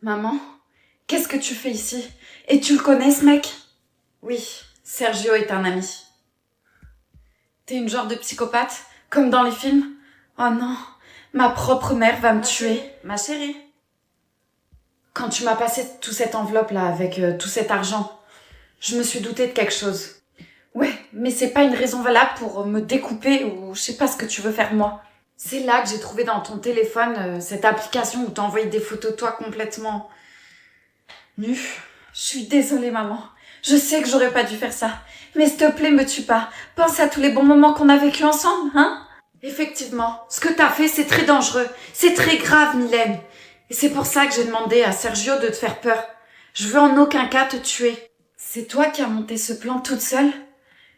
Maman, qu'est-ce que tu fais ici? Et tu le connais, ce mec? Oui, Sergio est un ami. T'es une genre de psychopathe, comme dans les films? Oh non, ma propre mère va me tuer. Ma chérie. Quand tu m'as passé toute cette enveloppe-là avec tout cet argent, je me suis doutée de quelque chose. Ouais, mais c'est pas une raison valable pour me découper ou je sais pas ce que tu veux faire moi. C'est là que j'ai trouvé dans ton téléphone cette application où t'as envoyé des photos de toi complètement nue. Je suis désolée, maman. Je sais que j'aurais pas dû faire ça. Mais s'il te plaît, me tue pas. Pense à tous les bons moments qu'on a vécus ensemble, hein? Effectivement, ce que t'as fait, c'est très dangereux. C'est très grave, Mylène. Et c'est pour ça que j'ai demandé à Sergio de te faire peur. Je veux en aucun cas te tuer. C'est toi qui as monté ce plan toute seule?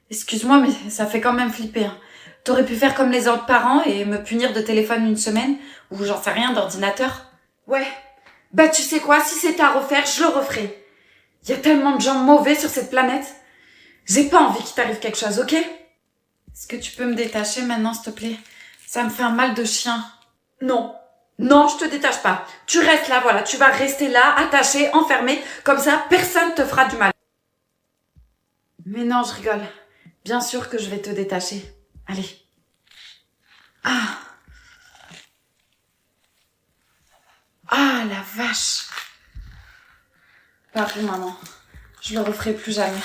Excuse-moi, mais ça fait quand même flipper, hein. T'aurais pu faire comme les autres parents et me punir de téléphone une semaine, ou j'en sais rien, d'ordinateur. Ouais. Bah tu sais quoi, si c'était à refaire, je le referais. Y a tellement de gens mauvais sur cette planète. J'ai pas envie qu'il t'arrive quelque chose, ok? Est-ce que tu peux me détacher maintenant, s'il te plaît? Ça me fait un mal de chien. Non. Non, je te détache pas. Tu restes là, voilà. Tu vas rester là, attaché, enfermé. Comme ça, personne te fera du mal. Mais non, je rigole. Bien sûr que je vais te détacher. Allez. Ah. Ah, la vache. Pardon, maman. Je le referai plus jamais.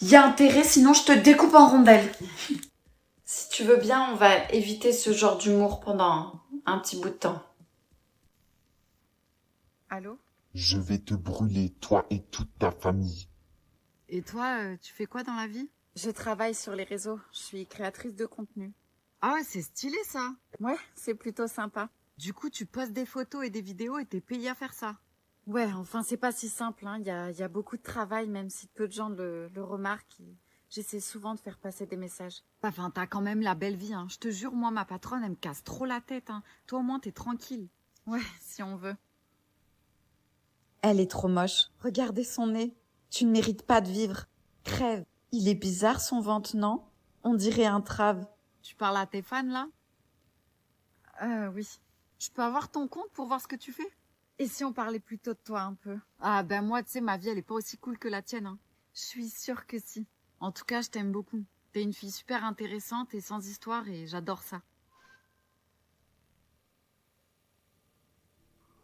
Y a intérêt, sinon je te découpe en rondelles. Si tu veux bien, on va éviter ce genre d'humour pendant un petit bout de temps. Allô? Je vais te brûler, toi et toute ta famille. Et toi, tu fais quoi dans la vie? Je travaille sur les réseaux. Je suis créatrice de contenu. Ah ouais, c'est stylé ça. Ouais, c'est plutôt sympa. Du coup, tu postes des photos et des vidéos et t'es payé à faire ça. Ouais, enfin, c'est pas si simple, hein. Y a beaucoup de travail, même si peu de gens le remarquent. J'essaie souvent de faire passer des messages. Enfin, t'as quand même la belle vie, hein. Je te jure, moi, ma patronne, elle me casse trop la tête, hein. Toi, au moins, t'es tranquille. Ouais, si on veut. Elle est trop moche. Regardez son nez. Tu ne mérites pas de vivre. Crève. Il est bizarre son ventre, non? On dirait un trave. Tu parles à tes fans, là? Oui. Je peux avoir ton compte pour voir ce que tu fais? Et si on parlait plutôt de toi un peu? Ah ben moi, tu sais, ma vie, elle est pas aussi cool que la tienne, hein. Je suis sûre que si. En tout cas, je t'aime beaucoup. T'es une fille super intéressante et sans histoire et j'adore ça.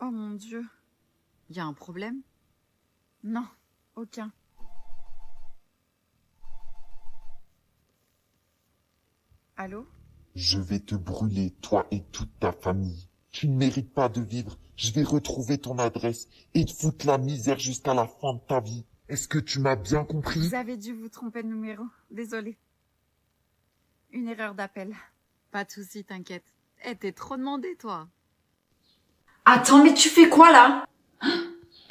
Oh mon Dieu. Y a un problème? Non, aucun. Allô? Je vais te brûler, toi et toute ta famille. Tu ne mérites pas de vivre. Je vais retrouver ton adresse et te foutre la misère jusqu'à la fin de ta vie. Est-ce que tu m'as bien compris? Vous avez dû vous tromper de numéro. Désolée. Une erreur d'appel. Pas de soucis, t'inquiète. Eh, t'es trop demandé, toi. Attends, mais tu fais quoi là?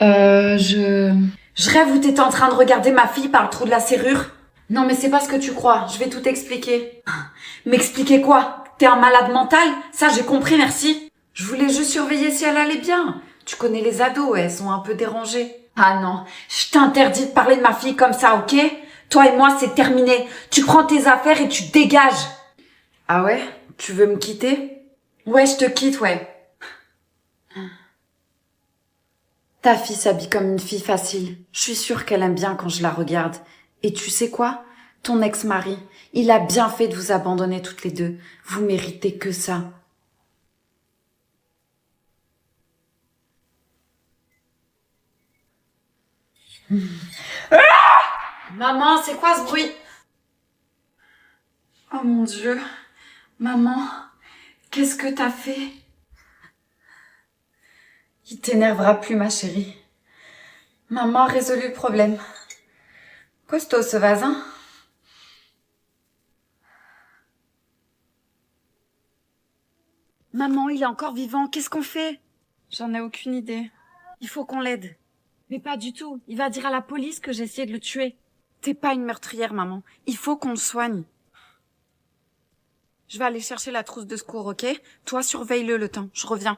Je rêve où t'étais en train de regarder ma fille par le trou de la serrure. Non, mais c'est pas ce que tu crois. Je vais tout expliquer. M'expliquer quoi? T'es un malade mental? Ça, j'ai compris, merci. Je voulais juste surveiller si elle allait bien. Tu connais les ados, elles sont un peu dérangées. Ah non, je t'interdis de parler de ma fille comme ça, ok? Toi et moi, c'est terminé. Tu prends tes affaires et tu dégages. Ah ouais? Tu veux me quitter? Ouais, je te quitte, ouais. Ta fille s'habille comme une fille facile. Je suis sûre qu'elle aime bien quand je la regarde. Et tu sais quoi? Ton ex-mari, il a bien fait de vous abandonner toutes les deux. Vous méritez que ça. Maman, c'est quoi ce bruit? Oh mon Dieu. Maman, qu'est-ce que t'as fait? Il t'énervera plus, ma chérie. Maman a résolu le problème. Costaud ce vase, hein? Maman, il est encore vivant, qu'est-ce qu'on fait? J'en ai aucune idée. Il faut qu'on l'aide. Mais pas du tout. Il va dire à la police que j'ai essayé de le tuer. T'es pas une meurtrière, maman. Il faut qu'on le soigne. Je vais aller chercher la trousse de secours, ok? Toi, surveille-le le temps. Je reviens.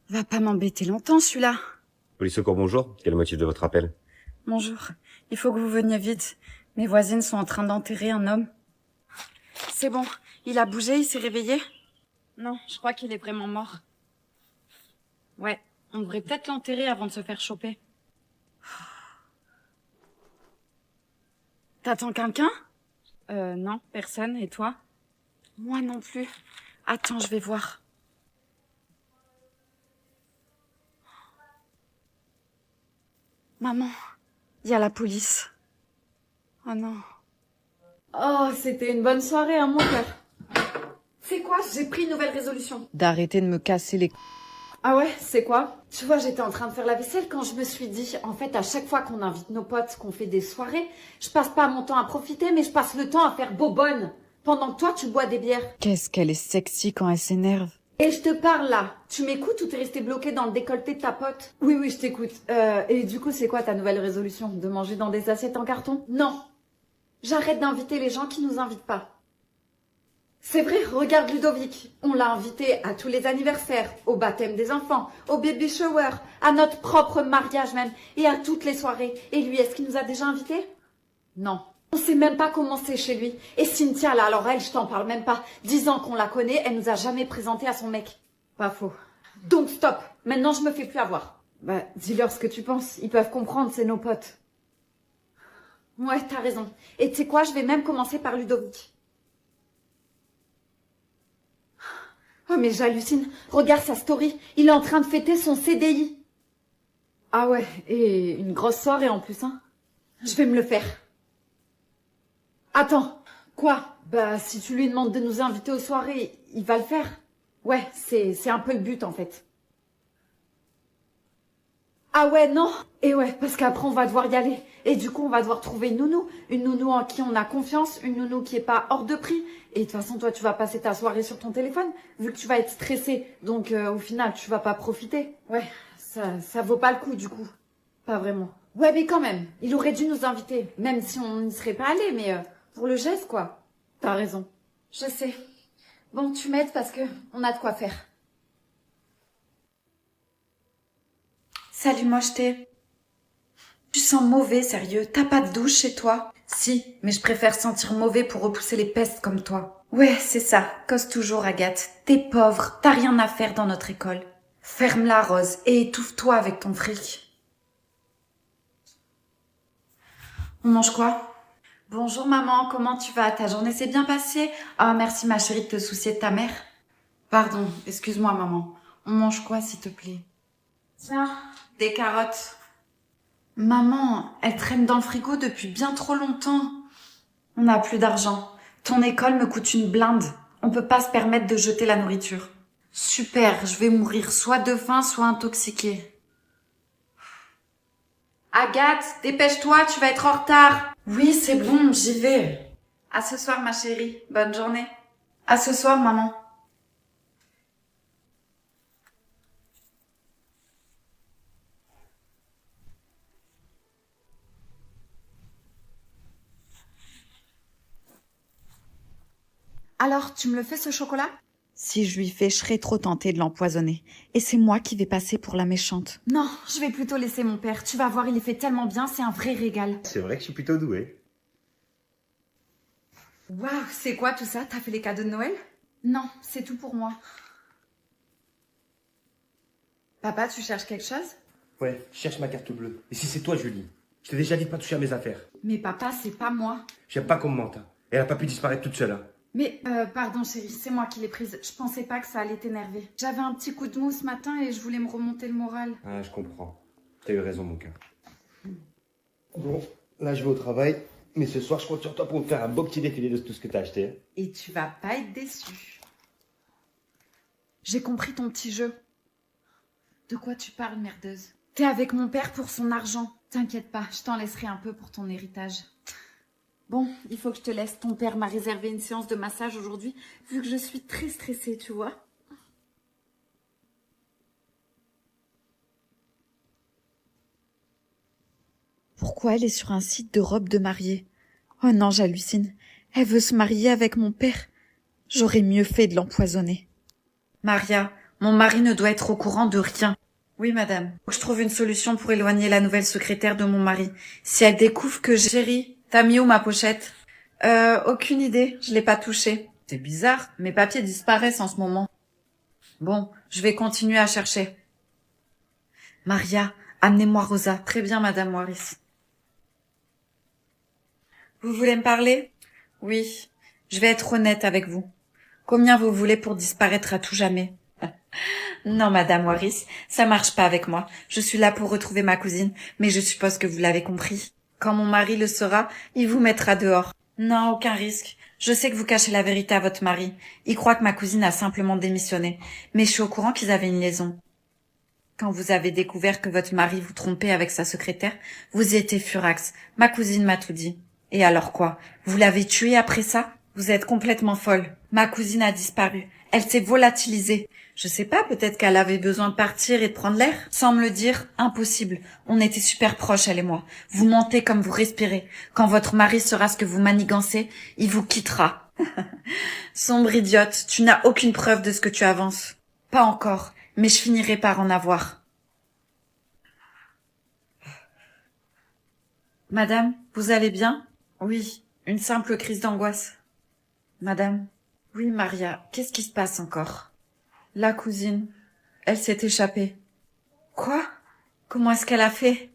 Va pas m'embêter longtemps, celui-là. Police Secours, bonjour. Quel est le motif de votre appel? Bonjour. Il faut que vous veniez vite. Mes voisines sont en train d'enterrer un homme. C'est bon. Il a bougé, il s'est réveillé? Non, je crois qu'il est vraiment mort. Ouais, on devrait peut-être l'enterrer avant de se faire choper. T'attends quelqu'un? Non, personne. Et toi? Moi non plus. Attends, je vais voir. Maman, il y a la police. Oh non. Oh, c'était une bonne soirée, hein, mon cœur. C'est quoi? J'ai pris une nouvelle résolution. D'arrêter de me casser les... Ah ouais, c'est quoi? Tu vois, j'étais en train de faire la vaisselle quand je me suis dit, en fait, à chaque fois qu'on invite nos potes, qu'on fait des soirées, je passe pas mon temps à profiter, mais je passe le temps à faire bobonne. Pendant que toi, tu bois des bières. Qu'est-ce qu'elle est sexy quand elle s'énerve. Et je te parle là. Tu m'écoutes ou t'es resté bloqué dans le décolleté de ta pote? Oui, oui, je t'écoute. Et du coup, c'est quoi ta nouvelle résolution? De manger dans des assiettes en carton? Non. J'arrête d'inviter les gens qui nous invitent pas. C'est vrai, regarde Ludovic. On l'a invité à tous les anniversaires, au baptême des enfants, au baby shower, à notre propre mariage même, et à toutes les soirées. Et lui, est-ce qu'il nous a déjà invités? Non. On sait même pas comment c'est chez lui. Et Cynthia, là, alors elle, je t'en parle même pas. 10 ans qu'on la connaît, elle nous a jamais présenté à son mec. Pas faux. Donc stop. Maintenant, je me fais plus avoir. Bah, dis-leur ce que tu penses. Ils peuvent comprendre, c'est nos potes. Ouais, t'as raison. Et tu sais quoi, je vais même commencer par Ludovic. Oh, mais j'hallucine. Regarde sa story. Il est en train de fêter son CDI. Ah ouais, et une grosse soirée en plus, hein. Je vais me le faire. Attends, quoi? Bah, si tu lui demandes de nous inviter aux soirées, il va le faire. Ouais, c'est un peu le but, en fait. Ah ouais, non? Et ouais, parce qu'après, on va devoir y aller. Et du coup, on va devoir trouver une nounou. Une nounou en qui on a confiance, une nounou qui est pas hors de prix. Et de toute façon, toi, tu vas passer ta soirée sur ton téléphone, vu que tu vas être stressé. Donc, au final, tu vas pas profiter. Ouais, ça vaut pas le coup, du coup. Pas vraiment. Ouais, mais quand même, il aurait dû nous inviter. Même si on n'y serait pas allé, mais... pour le geste, quoi. T'as raison. Je sais. Bon, tu m'aides parce que on a de quoi faire. Salut, mocheté. Tu sens mauvais, sérieux. T'as pas de douche chez toi? Si, mais je préfère sentir mauvais pour repousser les pestes comme toi. Ouais, c'est ça. Cause toujours, Agathe. T'es pauvre, t'as rien à faire dans notre école. Ferme-la, Rose, et étouffe-toi avec ton fric. On mange quoi? Bonjour maman, comment tu vas? Ta journée s'est bien passée? Ah, merci ma chérie de te soucier de ta mère. Pardon, excuse-moi maman. On mange quoi s'il te plaît? Tiens, des carottes. Maman, elles traînent dans le frigo depuis bien trop longtemps. On n'a plus d'argent. Ton école me coûte une blinde. On peut pas se permettre de jeter la nourriture. Super, je vais mourir soit de faim, soit intoxiquée. Agathe, dépêche-toi, tu vas être en retard. Oui, c'est bon, j'y vais. À ce soir, ma chérie. Bonne journée. À ce soir, maman. Alors, tu me le fais ce chocolat? Si je lui fais, je serai trop tentée de l'empoisonner. Et c'est moi qui vais passer pour la méchante. Non, je vais plutôt laisser mon père. Tu vas voir, il les fait tellement bien, c'est un vrai régal. C'est vrai que je suis plutôt doué. Waouh, c'est quoi tout ça? T'as fait les cadeaux de Noël? Non, c'est tout pour moi. Papa, tu cherches quelque chose? Ouais, je cherche ma carte bleue. Et si c'est toi, Julie? Je t'ai déjà dit de pas toucher à mes affaires. Mais papa, c'est pas moi. J'aime pas qu'on me mente. Hein. Elle a pas pu disparaître toute seule. Hein. Mais, pardon chérie, c'est moi qui l'ai prise. Je pensais pas que ça allait t'énerver. J'avais un petit coup de mou ce matin et je voulais me remonter le moral. Ah, je comprends. T'as eu raison, mon cœur. Bon, là, je vais au travail. Mais ce soir, je compte sur toi pour me faire un beau petit défilé de tout ce que t'as acheté. Hein. Et tu vas pas être déçu. J'ai compris ton petit jeu. De quoi tu parles, merdeuse? T'es avec mon père pour son argent. T'inquiète pas, je t'en laisserai un peu pour ton héritage. Bon, il faut que je te laisse. Ton père m'a réservé une séance de massage aujourd'hui, vu que je suis très stressée, tu vois. Pourquoi elle est sur un site de robes de mariée? Oh non, j'hallucine. Elle veut se marier avec mon père. J'aurais mieux fait de l'empoisonner. Maria, mon mari ne doit être au courant de rien. Oui, madame. Faut que je trouve une solution pour éloigner la nouvelle secrétaire de mon mari. Si elle découvre que Chérie, t'as mis où ma pochette? Aucune idée. Je l'ai pas touchée. C'est bizarre. Mes papiers disparaissent en ce moment. Bon, je vais continuer à chercher. Maria, amenez-moi Rosa. Très bien, madame Waris. Vous voulez me parler? Oui. Je vais être honnête avec vous. Combien vous voulez pour disparaître à tout jamais? Non, madame Waris, ça marche pas avec moi. Je suis là pour retrouver ma cousine, mais je suppose que vous l'avez compris. Quand mon mari le saura, il vous mettra dehors. Non, aucun risque. Je sais que vous cachez la vérité à votre mari. Il croit que ma cousine a simplement démissionné, mais je suis au courant qu'ils avaient une liaison. Quand vous avez découvert que votre mari vous trompait avec sa secrétaire, vous y étiez furax. Ma cousine m'a tout dit. Et alors quoi? Vous l'avez tuée après ça? Vous êtes complètement folle. Ma cousine a disparu. Elle s'est volatilisée. Je sais pas, peut-être qu'elle avait besoin de partir et de prendre l'air. Sans me le dire, impossible. On était super proches, elle et moi. Vous mentez comme vous respirez. Quand votre mari saura ce que vous manigancez, il vous quittera. Sombre idiote, tu n'as aucune preuve de ce que tu avances. Pas encore, mais je finirai par en avoir. Madame, vous allez bien? Oui, une simple crise d'angoisse. Madame? Oui, Maria, qu'est-ce qui se passe encore? La cousine, elle s'est échappée. Quoi? Comment est-ce qu'elle a fait?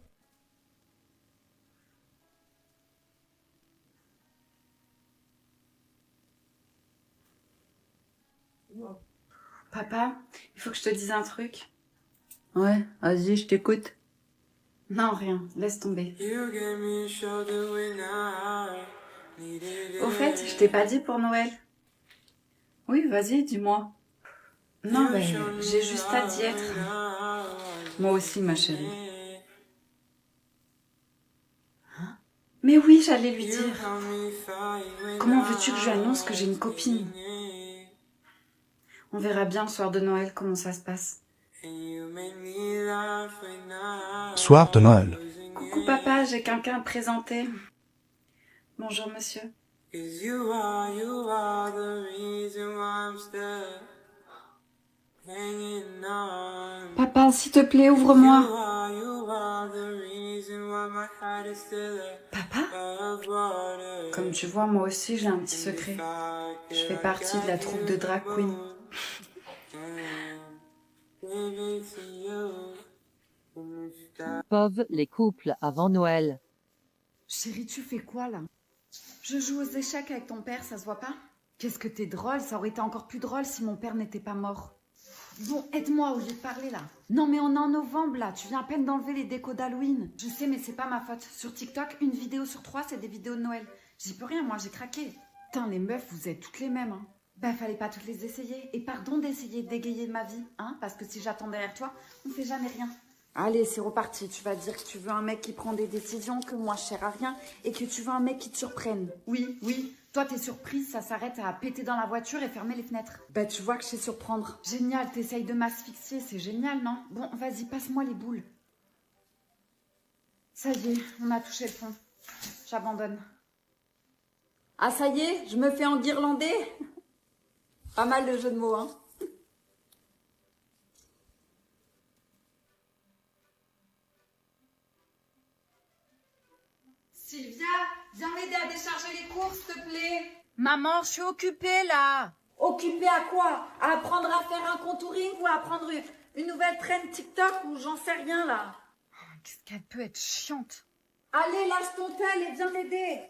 Papa, il faut que je te dise un truc. Ouais, vas-y, je t'écoute. Non, rien, laisse tomber. Au fait, je t'ai pas dit pour Noël. Oui, vas-y, dis-moi. Non, mais j'ai juste à d'y être. Moi aussi, ma chérie. Mais oui, j'allais lui dire. Comment veux-tu que je lui annonce que j'ai une copine? On verra bien le soir de Noël comment ça se passe. Soir de Noël. Coucou papa, j'ai quelqu'un à te présenter. Bonjour monsieur. Papa, s'il te plaît, ouvre-moi. Papa? Comme tu vois, moi aussi j'ai un petit secret. Je fais partie de la troupe de drag queen. Peuvent les couples avant Noël. Chérie, tu fais quoi là? Je joue aux échecs avec ton père, ça se voit pas? Qu'est-ce que t'es drôle, ça aurait été encore plus drôle si mon père n'était pas mort. Bon, aide-moi au lieu de parler là. Non mais on est en novembre là, tu viens à peine d'enlever les décos d'Halloween. Je sais, mais c'est pas ma faute. Sur TikTok, une vidéo sur 3, c'est des vidéos de Noël. J'y peux rien, moi, j'ai craqué. Putain, les meufs, vous êtes toutes les mêmes, hein. Bah, fallait pas toutes les essayer. Et pardon d'essayer d'égayer ma vie, hein, parce que si j'attends derrière toi, on fait jamais rien. Allez, c'est reparti. Tu vas dire que tu veux un mec qui prend des décisions, que moi je sers à rien, et que tu veux un mec qui te surprenne. Oui, oui. Toi, t'es surprise, ça s'arrête à péter dans la voiture et fermer les fenêtres. Bah, tu vois que je sais surprendre. Génial, t'essayes de m'asphyxier, c'est génial, non? Bon, vas-y, passe-moi les boules. Ça y est, on a touché le fond. J'abandonne. Ah, ça y est, je me fais enguirlander. Pas mal de jeux de mots, hein. Sylvia, viens m'aider à décharger les courses, s'il te plaît. Maman, je suis occupée là. Occupée à quoi? À apprendre à faire un contouring ou à apprendre une nouvelle trend TikTok ou j'en sais rien là. Qu'est-ce qu'elle peut être chiante. Allez, lâche ton tel et viens m'aider.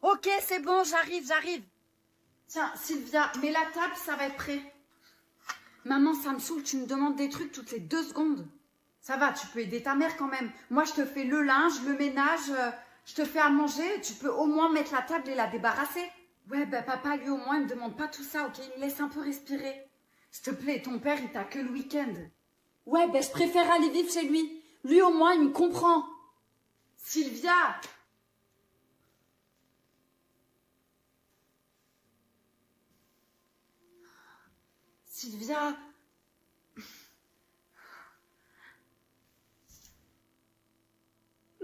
Ok, c'est bon, j'arrive. Tiens, Sylvia, mets la table, ça va être prêt. Maman, ça me saoule, tu me demandes des trucs toutes les 2 secondes. Ça va, tu peux aider ta mère quand même. Moi, je te fais le linge, le ménage, je te fais à manger. Tu peux au moins mettre la table et la débarrasser. Ouais, bah papa, lui au moins, il me demande pas tout ça, ok? Il me laisse un peu respirer. S'il te plaît, ton père, il t'a que le week-end. Ouais, ben je préfère aller vivre chez lui. Lui au moins, il me comprend. Sylvia! Sylvia!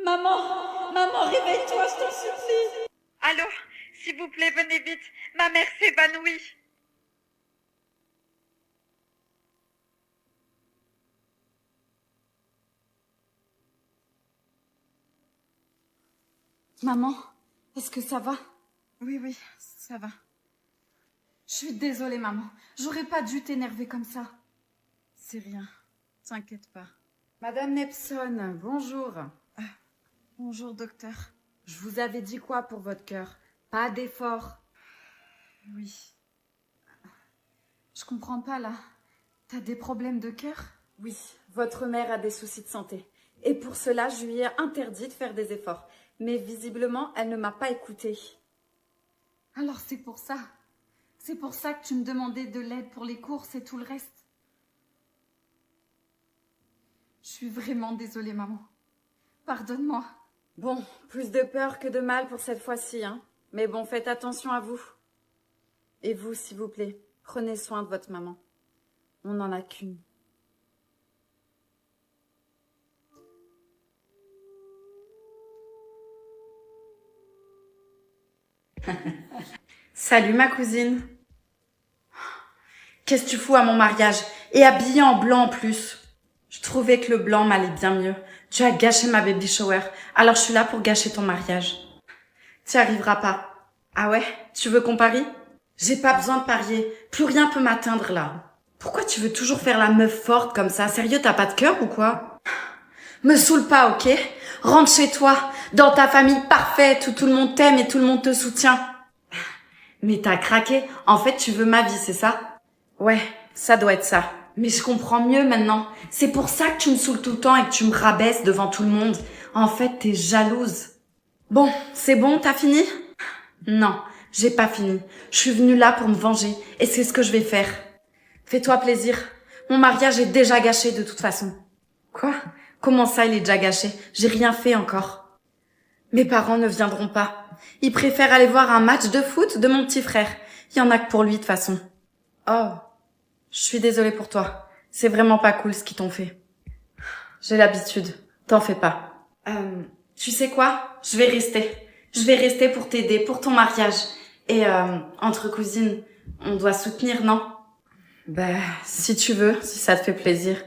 Maman, réveille-toi, je t'en supplie. Allô, s'il vous plaît, venez vite. Ma mère s'évanouit. Maman, est-ce que ça va? Oui, ça va. Je suis désolée, maman. J'aurais pas dû t'énerver comme ça. C'est rien. T'inquiète pas. Madame Nepson, bonjour. Bonjour, docteur. Je vous avais dit quoi pour votre cœur? Pas d'effort. Oui. Je comprends pas, là. T'as des problèmes de cœur? Oui, votre mère a des soucis de santé. Et pour cela, je lui ai interdit de faire des efforts. Mais visiblement, elle ne m'a pas écoutée. Alors c'est pour ça. C'est pour ça que tu me demandais de l'aide pour les courses et tout le reste. Je suis vraiment désolée, maman. Pardonne-moi. Bon, plus de peur que de mal pour cette fois-ci, hein. Mais bon, faites attention à vous. Et vous, s'il vous plaît, prenez soin de votre maman. On n'en a qu'une. Salut ma cousine. Qu'est-ce que tu fous à mon mariage? Et habillée en blanc en plus. Je trouvais que le blanc m'allait bien mieux. Tu as gâché ma baby shower, alors je suis là pour gâcher ton mariage. Tu n'y arriveras pas. Ah ouais? Tu veux qu'on parie? J'ai pas besoin de parier. Plus rien peut m'atteindre là. Pourquoi tu veux toujours faire la meuf forte comme ça? Sérieux, t'as pas de cœur ou quoi? Me saoule pas, ok? Rentre chez toi, dans ta famille parfaite où tout le monde t'aime et tout le monde te soutient. Mais t'as craqué. En fait, tu veux ma vie, c'est ça? Ouais, ça doit être ça. Mais je comprends mieux maintenant. C'est pour ça que tu me saoules tout le temps et que tu me rabaisses devant tout le monde. En fait, t'es jalouse. Bon, c'est bon, t'as fini? Non, j'ai pas fini. Je suis venue là pour me venger et c'est ce que je vais faire. Fais-toi plaisir. Mon mariage est déjà gâché de toute façon. Quoi? Comment ça, il est déjà gâché? J'ai rien fait encore. Mes parents ne viendront pas. Ils préfèrent aller voir un match de foot de mon petit frère. Il y en a que pour lui de toute façon. Oh, je suis désolée pour toi. C'est vraiment pas cool ce qu'ils t'ont fait. J'ai l'habitude. T'en fais pas. Tu sais quoi? Je vais rester. Je vais rester pour t'aider, pour ton mariage. Et entre cousines, on doit soutenir, non? Ben, si tu veux, si ça te fait plaisir.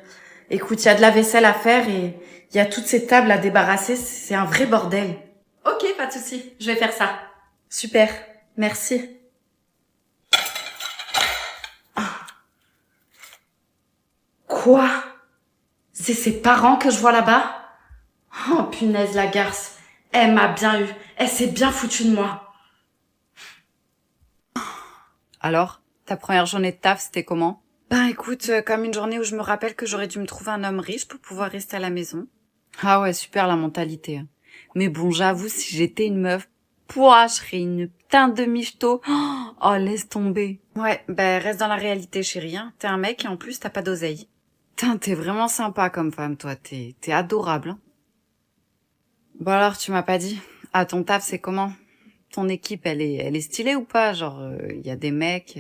Écoute, il y a de la vaisselle à faire et il y a toutes ces tables à débarrasser. C'est un vrai bordel. Ok, pas de souci. Je vais faire ça. Super. Merci. Quoi? C'est ses parents que je vois là-bas? Oh, punaise, la garce. Elle m'a bien eu. Elle s'est bien foutue de moi. Alors, ta première journée de taf, c'était comment? Ben écoute, comme une journée où je me rappelle que j'aurais dû me trouver un homme riche pour pouvoir rester à la maison. Ah ouais, super la mentalité. Hein. Mais bon, j'avoue, si j'étais une meuf, pouah, je serais une putain de michto. Oh, laisse tomber. Ouais, ben reste dans la réalité, chérie. Hein. T'es un mec et en plus t'as pas d'oseille. Putain, t'es vraiment sympa comme femme, toi. T'es adorable. Hein. Bon alors, tu m'as pas dit. À ton taf, c'est comment? Ton équipe, elle est stylée ou pas? Genre, y a des mecs...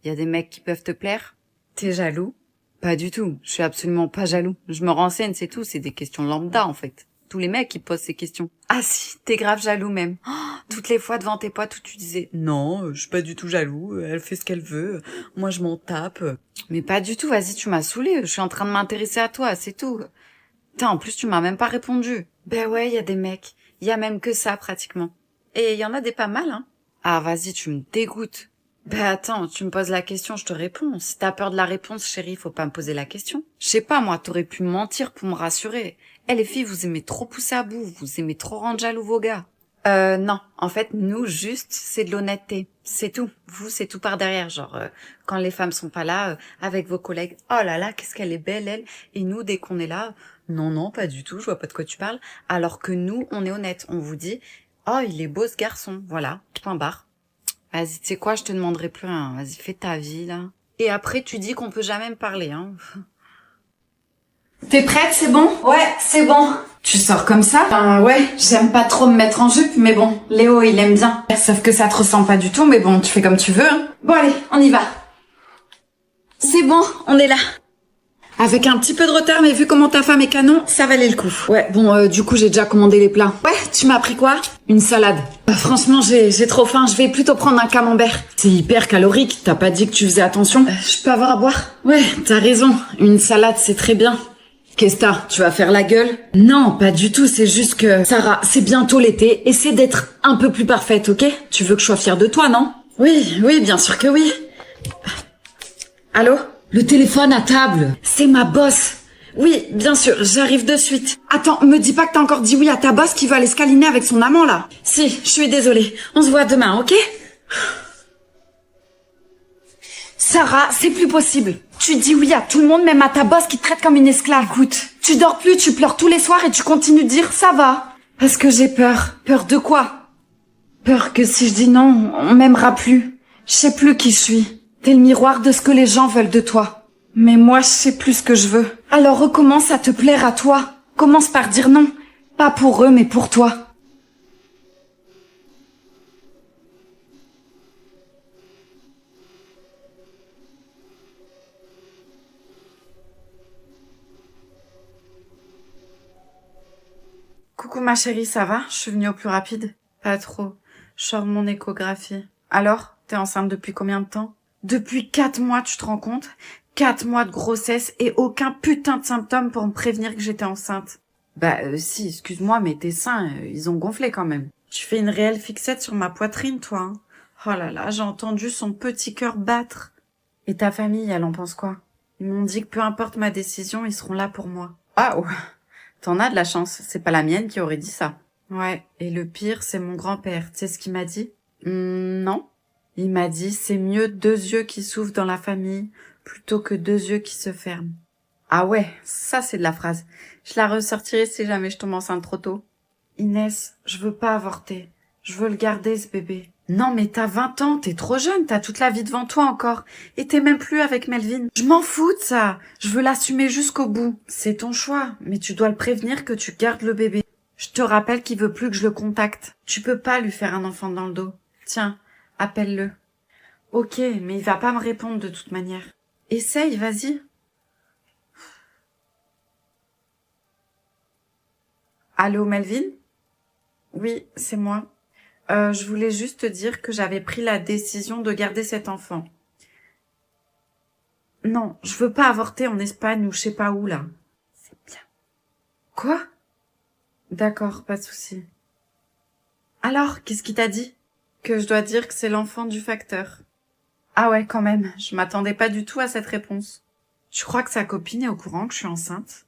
Y a des mecs qui peuvent te plaire? T'es jaloux? Pas du tout. Je suis absolument pas jaloux. Je me renseigne, c'est tout. C'est des questions lambda, en fait. Tous les mecs qui posent ces questions. Ah si, t'es grave jaloux même. Oh, toutes les fois devant tes potes où tu disais « Non, je suis pas du tout jaloux. Elle fait ce qu'elle veut. Moi, je m'en tape. » Mais pas du tout. Vas-y, tu m'as saoulée. Je suis en train de m'intéresser à toi, c'est tout. Putain, en plus, tu m'as même pas répondu. Ben ouais, y a des mecs. Y a même que ça, pratiquement. Et y en a des pas mal, hein. Ah, vas-y, tu me dégoûtes. Ben attends, tu me poses la question, je te réponds. Si t'as peur de la réponse, chérie, faut pas me poser la question. Je sais pas, moi, t'aurais pu mentir pour me rassurer. Les filles, vous aimez trop pousser à bout, vous aimez trop rendre jaloux vos gars. Non. En fait, nous, juste, c'est de l'honnêteté. C'est tout. Vous, c'est tout par derrière. Genre, quand les femmes sont pas là, avec vos collègues, oh là là, qu'est-ce qu'elle est belle, elle. Et nous, dès qu'on est là, non, pas du tout, je vois pas de quoi tu parles. Alors que nous, on est honnête. On vous dit, oh, il est beau ce garçon. Voilà, point barre. Vas-y, tu sais quoi, je te demanderai plus rien. Vas-y, fais ta vie, là. Et après, tu dis qu'on peut jamais me parler, hein. T'es prête, c'est bon? Ouais, c'est bon. Tu sors comme ça? Ouais, j'aime pas trop me mettre en jupe, mais bon, Léo, il aime bien. Sauf que ça te ressemble pas du tout, mais bon, tu fais comme tu veux, hein. Bon, allez, on y va. C'est bon, on est là. Avec un petit peu de retard, mais vu comment ta femme est canon, ça valait le coup. Ouais, bon, du coup, j'ai déjà commandé les plats. Ouais, tu m'as pris quoi? Une salade. Bah, franchement, j'ai trop faim, je vais plutôt prendre un camembert. C'est hyper calorique, t'as pas dit que tu faisais attention? Je peux avoir à boire? Ouais, t'as raison, une salade, c'est très bien. Qu'est-ce que t'as? Tu vas faire la gueule? Non, pas du tout, c'est juste que... Sarah, c'est bientôt l'été, essaie d'être un peu plus parfaite, ok? Tu veux que je sois fière de toi, non? Oui, bien sûr que oui. Allô? Le téléphone à table. C'est ma boss. Oui, bien sûr, j'arrive de suite. Attends, me dis pas que t'as encore dit oui à ta boss qui veut aller se câliner avec son amant, là. Si, je suis désolée. On se voit demain, ok? Sarah, c'est plus possible. Tu dis oui à tout le monde, même à ta boss qui te traite comme une esclave. Écoute, tu dors plus, tu pleures tous les soirs et tu continues de dire ça va. Parce que j'ai peur. Peur de quoi? Peur que si je dis non, on m'aimera plus. Je sais plus qui je suis. T'es le miroir de ce que les gens veulent de toi. Mais moi, je sais plus ce que je veux. Alors recommence à te plaire à toi. Commence par dire non. Pas pour eux, mais pour toi. Coucou ma chérie, ça va? Je suis venue au plus rapide. Pas trop. Je sors mon échographie. Alors, t'es enceinte depuis combien de temps? Depuis 4 mois, tu te rends compte? 4 mois de grossesse et aucun putain de symptôme pour me prévenir que j'étais enceinte. Si, excuse-moi, mais tes seins, ils ont gonflé quand même. Tu fais une réelle fixette sur ma poitrine, toi, hein. Oh là là, j'ai entendu son petit cœur battre. Et ta famille, elle en pense quoi? Ils m'ont dit que peu importe ma décision, ils seront là pour moi. Ah ouais. T'en as de la chance, c'est pas la mienne qui aurait dit ça. Ouais, et le pire, c'est mon grand-père. Tu sais ce qu'il m'a dit? Non. Il m'a dit, c'est mieux 2 yeux qui s'ouvrent dans la famille plutôt que 2 yeux qui se ferment. Ah ouais, ça c'est de la phrase. Je la ressortirai si jamais je tombe enceinte trop tôt. Inès, je veux pas avorter. Je veux le garder, ce bébé. Non mais t'as 20 ans, t'es trop jeune, t'as toute la vie devant toi encore. Et t'es même plus avec Melvin. Je m'en fous de ça. Je veux l'assumer jusqu'au bout. C'est ton choix, mais tu dois le prévenir que tu gardes le bébé. Je te rappelle qu'il veut plus que je le contacte. Tu peux pas lui faire un enfant dans le dos. Tiens, appelle-le. Ok, mais il va pas me répondre de toute manière. Essaye, vas-y. Allô, Melvin? Oui, c'est moi. Je voulais juste te dire que j'avais pris la décision de garder cet enfant. Non, je veux pas avorter en Espagne ou je sais pas où, là. C'est bien. Quoi? D'accord, pas de souci. Alors, qu'est-ce qu'il t'a dit? Que je dois dire que c'est l'enfant du facteur. Ah ouais, quand même, je m'attendais pas du tout à cette réponse. Tu crois que sa copine est au courant que je suis enceinte?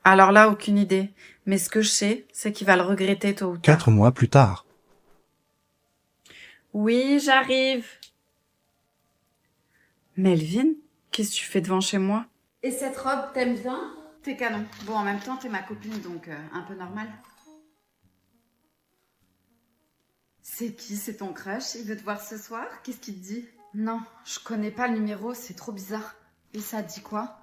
Alors là, aucune idée. Mais ce que je sais, c'est qu'il va le regretter tôt ou tard. 4 mois plus tard. Oui, j'arrive. Melvin, qu'est-ce que tu fais devant chez moi? Et cette robe, t'aimes bien? T'es canon. Bon, en même temps, t'es ma copine, donc un peu normal. C'est qui? C'est ton crush? Il veut te voir ce soir? Qu'est-ce qu'il te dit? Non, je connais pas le numéro, c'est trop bizarre. Et ça dit quoi?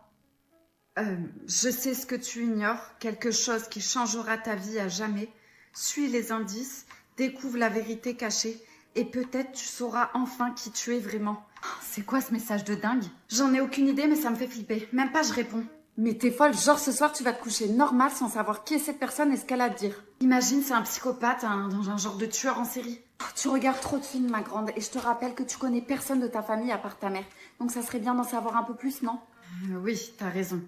Je sais ce que tu ignores, quelque chose qui changera ta vie à jamais. Suis les indices, découvre la vérité cachée, et peut-être tu sauras enfin qui tu es vraiment. C'est quoi ce message de dingue? J'en ai aucune idée, mais ça me fait flipper. Même pas je réponds. Mais t'es folle, genre ce soir tu vas te coucher normal sans savoir qui est cette personne et ce qu'elle a à te dire. Imagine, c'est un psychopathe, dans un genre de tueur en série. Tu regardes trop de films, ma grande, et je te rappelle que tu connais personne de ta famille à part ta mère. Donc ça serait bien d'en savoir un peu plus, non? Oui, t'as raison.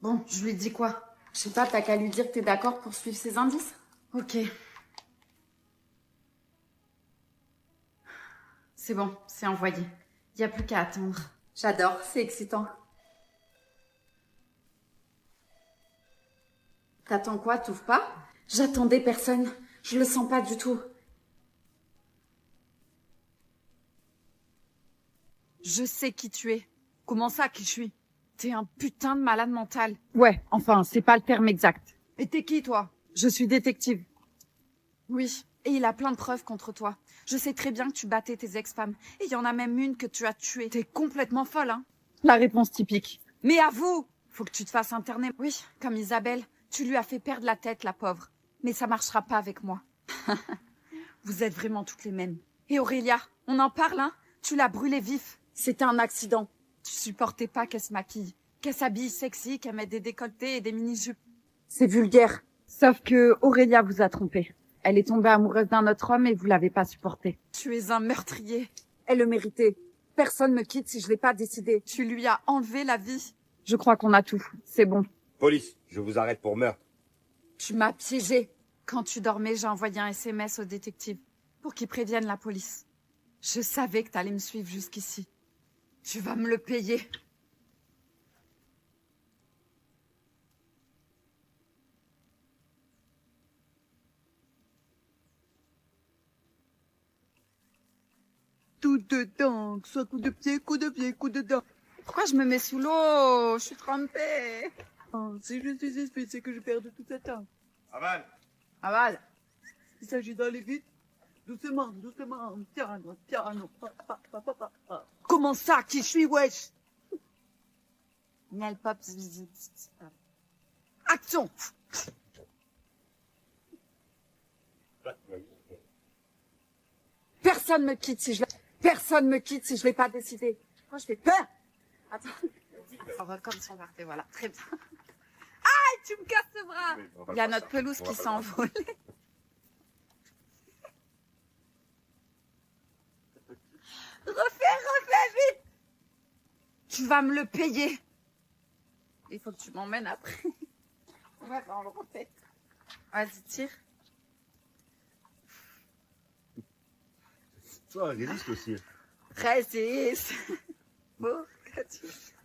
Bon, je lui dis quoi? Je sais pas, t'as qu'à lui dire que t'es d'accord pour suivre ses indices? Ok. C'est bon, c'est envoyé. Y a plus qu'à attendre. J'adore, c'est excitant. T'attends quoi, t'ouvres pas? J'attendais personne. Je le sens pas du tout. Je sais qui tu es. Comment ça, qui je suis? T'es un putain de malade mental. Ouais, enfin, c'est pas le terme exact. Et t'es qui, toi? Je suis détective. Oui, et il a plein de preuves contre toi. Je sais très bien que tu battais tes ex-femmes. Et il y en a même une que tu as tuée. T'es complètement folle, hein? La réponse typique. Mais avoue! Faut que tu te fasses interner. Oui, comme Isabelle. Tu lui as fait perdre la tête, la pauvre. Mais ça marchera pas avec moi. Vous êtes vraiment toutes les mêmes. Et Aurélia, on en parle, hein? Tu l'as brûlée vif. C'était un accident. Tu supportais pas qu'elle se maquille, qu'elle s'habille sexy, qu'elle mette des décolletés et des mini-jupes. C'est vulgaire. Sauf que Aurélia vous a trompé. Elle est tombée amoureuse d'un autre homme et vous l'avez pas supporté. Tu es un meurtrier. Elle le méritait. Personne me quitte si je l'ai pas décidé. Tu lui as enlevé la vie. Je crois qu'on a tout. C'est bon. Police, je vous arrête pour meurtre. Tu m'as piégé. Quand tu dormais, j'ai envoyé un SMS au détective pour qu'il prévienne la police. Je savais que t'allais me suivre jusqu'ici. Tu vas me le payer. Tout dedans, que ce soit coup de pied, coup de pied, coup de dent. Pourquoi je me mets sous l'eau? Je suis trempée. Oh, si je suis espèce, c'est que je perds de tout ce temps. Aval. Aval. Il s'agit d'aller vite. Doucement, doucement. Piano, piano. Comment ça, qui je suis, wesh? Nel pop, action. Personne me quitte si je l'ai pas décidé. Moi, je fais peur. Attends. On va comme si on partait, voilà. Très bien. Aïe, tu me casses le bras. Il y a notre pelouse qui s'envole. Refais, vite. Tu vas me le payer. Il faut que tu m'emmènes après. Ouais, on le refait. Vas-y, tire. Toi, réaliste aussi. Résiste. Bon,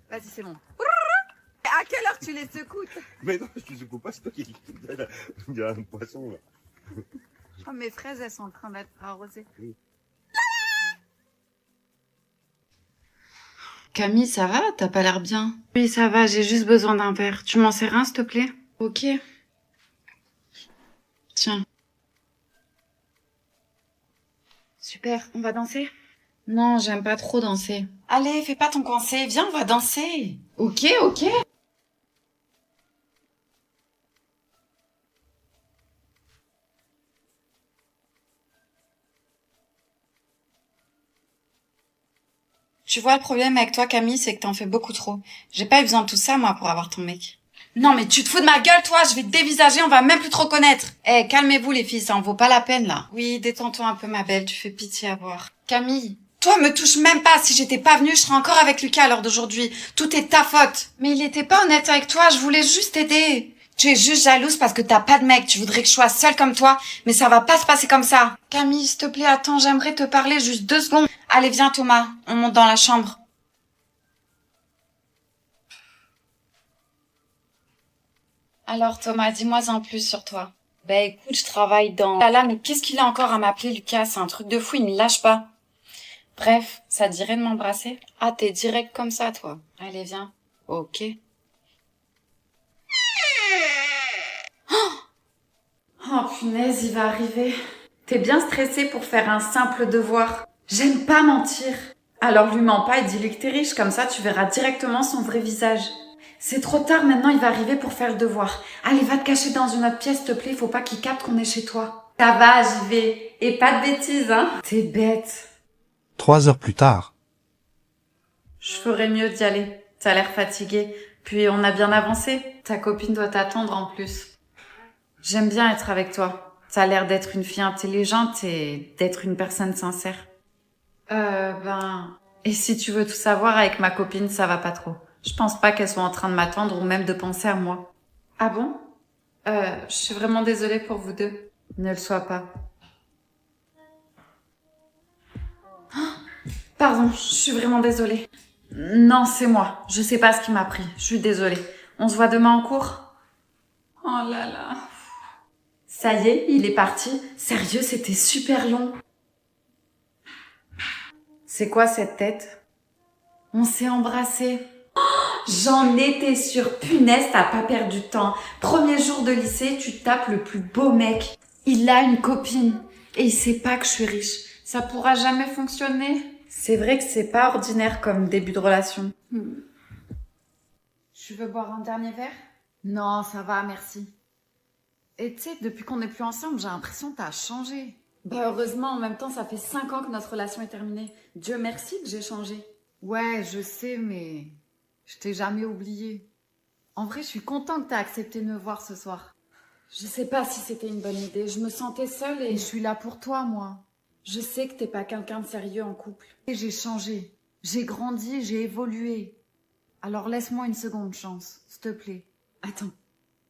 vas-y, c'est bon. À quelle heure tu les secoues? Mais non, je te secoue pas, c'est toi qui il y a un poisson là. Oh, mes fraises, elles sont en train d'être arrosées. Oui. Camille, ça va? T'as pas l'air bien. Oui, ça va, j'ai juste besoin d'un verre. Tu m'en sers un, s'il te plaît? Ok. Tiens. Super, on va danser? Non, j'aime pas trop danser. Allez, fais pas ton coincé, viens, on va danser. Ok, ok. Tu vois, le problème avec toi, Camille, c'est que t'en fais beaucoup trop. J'ai pas eu besoin de tout ça, moi, pour avoir ton mec. Non, mais tu te fous de ma gueule, toi, je vais te dévisager, on va même plus te reconnaître. Eh, calmez-vous, les filles, ça en vaut pas la peine, là. Oui, détends-toi un peu, ma belle, tu fais pitié à voir. Camille, toi, me touche même pas. Si j'étais pas venue, je serais encore avec Lucas à l'heure d'aujourd'hui. Tout est ta faute. Mais il était pas honnête avec toi, je voulais juste t'aider. Tu es juste jalouse parce que t'as pas de mec. Tu voudrais que je sois seule comme toi, mais ça va pas se passer comme ça. Camille, s'il te plaît, attends, j'aimerais te parler juste 2 secondes. Allez, viens, Thomas, on monte dans la chambre. Alors, Thomas, dis-moi en plus sur toi. Ben, écoute, je travaille dans... Là, mais qu'est-ce qu'il a encore à m'appeler, Lucas? C'est un truc de fou, il me lâche pas. Bref, ça te dirait de m'embrasser? Ah, t'es direct comme ça, toi. Allez, viens. Ok. Oh, punaise, il va arriver. T'es bien stressée pour faire un simple devoir. J'aime pas mentir. Alors lui mens pas et dis-lui que t'es riche, comme ça tu verras directement son vrai visage. C'est trop tard maintenant, il va arriver pour faire le devoir. Allez, va te cacher dans une autre pièce, s'il te plaît, faut pas qu'il capte qu'on est chez toi. Ça va, j'y vais. Et pas de bêtises, hein. T'es bête. 3 heures plus tard. Je ferais mieux d'y aller. T'as l'air fatiguée. Puis on a bien avancé. Ta copine doit t'attendre en plus. J'aime bien être avec toi. T'as l'air d'être une fille intelligente et d'être une personne sincère. Et si tu veux tout savoir, avec ma copine, ça va pas trop. Je pense pas qu'elle soit en train de m'attendre ou même de penser à moi. Ah bon? Je suis vraiment désolée pour vous deux. Ne le sois pas. Pardon, je suis vraiment désolée. Non, c'est moi. Je sais pas ce qui m'a pris. Je suis désolée. On se voit demain en cours? Oh là là. Ça y est, il est parti. Sérieux, c'était super long. C'est quoi cette tête? On s'est embrassés. Oh, j'en étais sûre. Punaise, t'as pas perdu de temps. Premier jour de lycée, tu tapes le plus beau mec. Il a une copine. Et il sait pas que je suis riche. Ça pourra jamais fonctionner. C'est vrai que c'est pas ordinaire comme début de relation. Tu veux boire un dernier verre? Non, ça va, merci. Et tu sais, depuis qu'on n'est plus ensemble, j'ai l'impression que t'as changé. Bah heureusement, en même temps, ça fait 5 ans que notre relation est terminée. Dieu merci que j'ai changé. Ouais, je sais, mais je t'ai jamais oublié. En vrai, je suis contente que t'aies accepté de me voir ce soir. Je sais pas si c'était une bonne idée. Je me sentais seule Et et je suis là pour toi, moi. je sais que t'es pas quelqu'un de sérieux en couple. Et j'ai changé. J'ai grandi, j'ai évolué. Alors laisse-moi une seconde chance, s'il te plaît. Attends,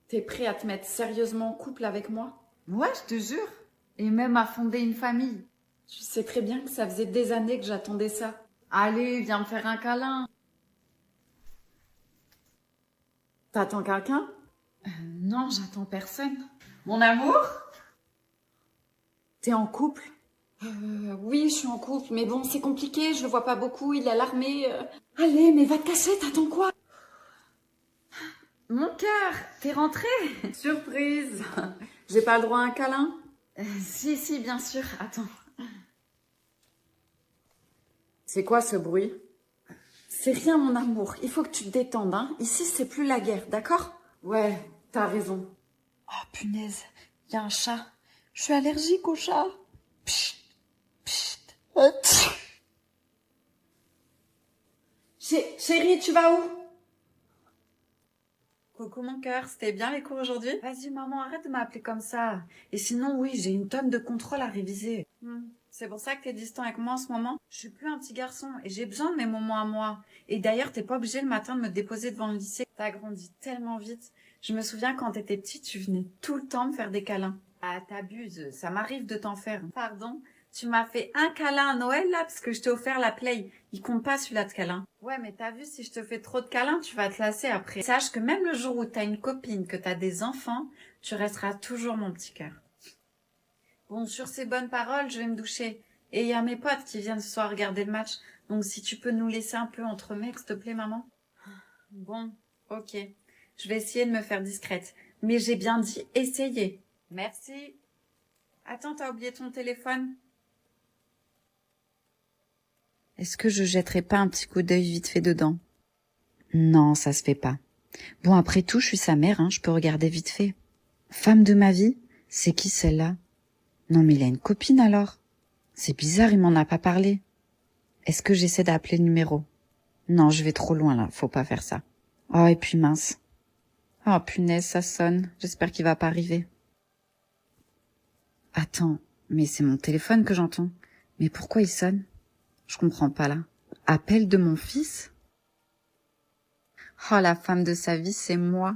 t'es prêt à te mettre sérieusement en couple avec moi? Ouais, je te jure. Et même à fonder une famille. Tu sais très bien que ça faisait des années que j'attendais ça. Allez, viens me faire un câlin. T'attends quelqu'un? Non, j'attends personne. Mon amour? T'es en couple? Oui, je suis en couple, mais bon, c'est compliqué, je le vois pas beaucoup, il est à l'armée. Allez, mais va te cacher, t'attends quoi? Mon cœur, t'es rentré? Surprise! J'ai pas le droit à un câlin? Si, bien sûr. Attends. C'est quoi ce bruit? C'est rien, mon amour, il faut que tu te détendes, hein. Ici, c'est plus la guerre, d'accord? Ouais, t'as raison. Oh, punaise, y a un chat. Je suis allergique au chat. Psst, psst. Chérie, tu vas où? Coucou mon cœur, c'était bien les cours aujourd'hui? Vas-y maman, arrête de m'appeler comme ça. Et sinon oui, j'ai une tonne de contrôles à réviser. C'est pour ça que t'es distant avec moi en ce moment? Je suis plus un petit garçon et j'ai besoin de mes moments à moi. Et d'ailleurs, t'es pas obligé le matin de me déposer devant le lycée. T'as grandi tellement vite. Je me souviens quand t'étais petite, tu venais tout le temps me faire des câlins. Ah, t'abuses, ça m'arrive de t'en faire. Pardon? Tu m'as fait un câlin à Noël là parce que je t'ai offert la Play. Il compte pas celui-là de câlin. Ouais, mais t'as vu, si je te fais trop de câlins, tu vas te lasser après. Sache que même le jour où t'as une copine, que t'as des enfants, tu resteras toujours mon petit cœur. Bon, sur ces bonnes paroles, je vais me doucher. Et il y a mes potes qui viennent ce soir regarder le match. Donc si tu peux nous laisser un peu entre mecs, s'il te plaît, maman. Bon, ok. Je vais essayer de me faire discrète. Mais j'ai bien dit essayer. Merci. Attends, t'as oublié ton téléphone? Est-ce que je jetterai pas un petit coup d'œil vite fait dedans? Non, ça se fait pas. Bon, après tout, je suis sa mère, hein, je peux regarder vite fait. Femme de ma vie? C'est qui celle-là? Non, mais il a une copine alors. C'est bizarre, il m'en a pas parlé. Est-ce que j'essaie d'appeler le numéro? Non, je vais trop loin là, faut pas faire ça. Oh, et puis mince. Oh, punaise, ça sonne. J'espère qu'il va pas arriver. Attends, mais c'est mon téléphone que j'entends. Mais pourquoi il sonne? Je comprends pas là. Appel de mon fils? Oh, la femme de sa vie, c'est moi.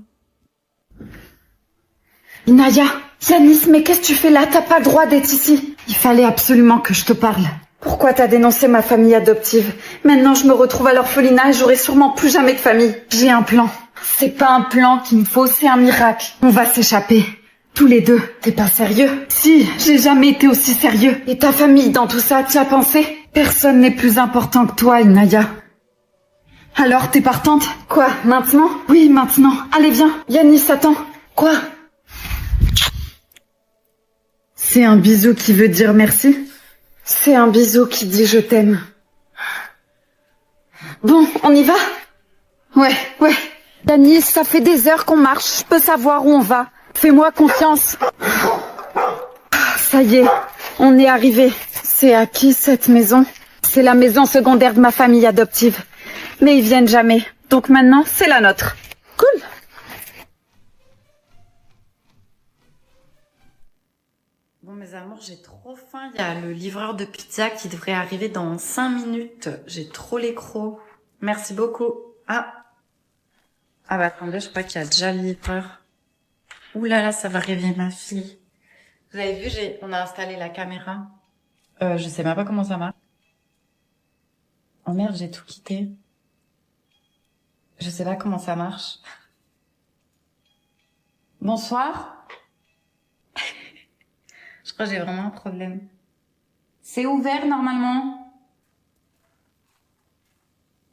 Inaya, Yanis, mais qu'est-ce que tu fais là? T'as pas le droit d'être ici. Il fallait absolument que je te parle. Pourquoi t'as dénoncé ma famille adoptive? Maintenant, je me retrouve à l'orphelinat et j'aurai sûrement plus jamais de famille. J'ai un plan. C'est pas un plan qu'il me faut, c'est un miracle. On va s'échapper. Tous les deux. T'es pas sérieux? Si, j'ai jamais été aussi sérieux. Et ta famille dans tout ça, t'y as pensé? Personne n'est plus important que toi, Inaya. Alors, t'es partante? Quoi, maintenant? Oui, maintenant. Allez, viens. Yanis, attends. Quoi? C'est un bisou qui veut dire merci? C'est un bisou qui dit je t'aime. Bon, on y va? Ouais. Yanis, ça fait des heures qu'on marche. Je peux savoir où on va. Fais-moi confiance. Ça y est, on est arrivé. C'est à qui cette maison? C'est la maison secondaire de ma famille adoptive. Mais ils viennent jamais. Donc maintenant, c'est la nôtre. Cool. Bon, mes amours, j'ai trop faim. Il y a le livreur de pizza qui devrait arriver dans 5 minutes. J'ai trop les crocs. Merci beaucoup. Ah bah attendez, je crois qu'il y a déjà le livreur. Ouh là là, ça va réveiller ma fille. Vous avez vu, on a installé la caméra. Je sais même pas comment ça marche. Oh merde, j'ai tout quitté. Je sais pas comment ça marche. Bonsoir. Je crois que j'ai vraiment un problème. C'est ouvert normalement.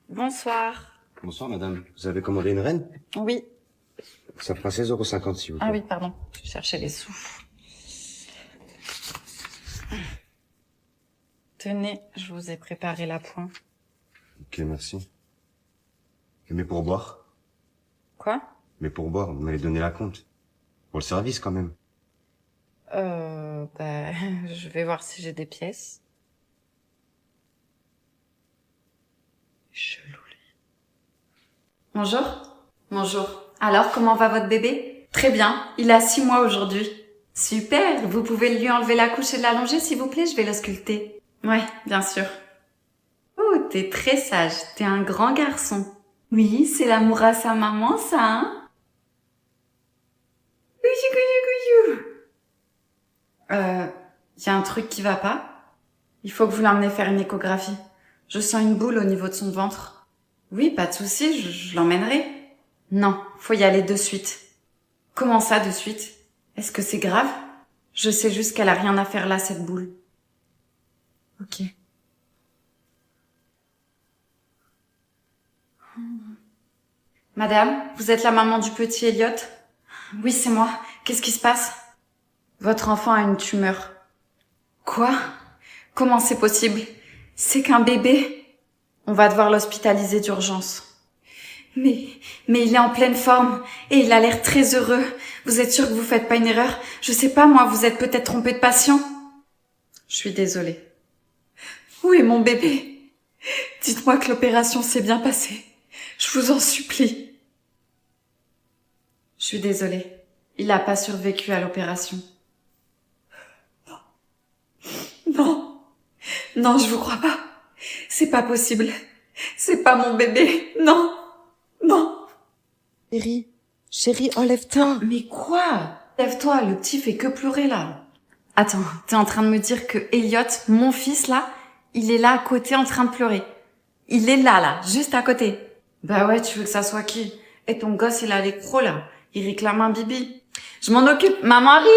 Bonsoir. Bonsoir madame, vous avez commandé une reine? Oui. Ça fera 16,50 € s'il vous plaît. Ah oui, pardon. Je cherchais les sous. Tenez, je vous ai préparé l'appoint. Ok, merci. Et mes pourboires? Quoi? Mes pourboires, vous m'avez donné la compte. Pour le service quand même. Je vais voir si j'ai des pièces. Chelou, lui. Bonjour. Alors, comment va votre bébé? Très bien, il a 6 mois aujourd'hui. Super, vous pouvez lui enlever la couche et l'allonger s'il vous plaît, je vais le sculpter. Ouais, bien sûr. Oh, t'es très sage, t'es un grand garçon. Oui, c'est l'amour à sa maman, ça, hein? Y a un truc qui va pas? Il faut que vous l'emmenez faire une échographie. Je sens une boule au niveau de son ventre. Oui, pas de souci, je l'emmènerai. Non, faut y aller de suite. Comment ça, de suite? Est-ce que c'est grave? Je sais juste qu'elle a rien à faire là, cette boule. Ok. Madame, vous êtes la maman du petit Elliot? Oui, c'est moi. Qu'est-ce qui se passe? Votre enfant a une tumeur. Quoi? Comment c'est possible? C'est qu'un bébé. On va devoir l'hospitaliser d'urgence. Mais il est en pleine forme et il a l'air très heureux. Vous êtes sûr que vous faites pas une erreur? Je sais pas, moi, vous êtes peut-être trompé de patient. Je suis désolée. Où est mon bébé? Dites-moi que l'opération s'est bien passée. Je vous en supplie. Je suis désolée. Il n'a pas survécu à l'opération. Non. Non, je vous crois pas. C'est pas possible. C'est pas mon bébé. Non. Non. Chérie, enlève-toi. Mais quoi? Lève-toi, le petit fait que pleurer là. Attends, t'es en train de me dire que Elliot, mon fils là, il est là à côté en train de pleurer. Il est là, juste à côté. Bah ouais, tu veux que ça soit qui? Et ton gosse, il a l'écro là. Il réclame un bibi. Je m'en occupe. Maman arrive.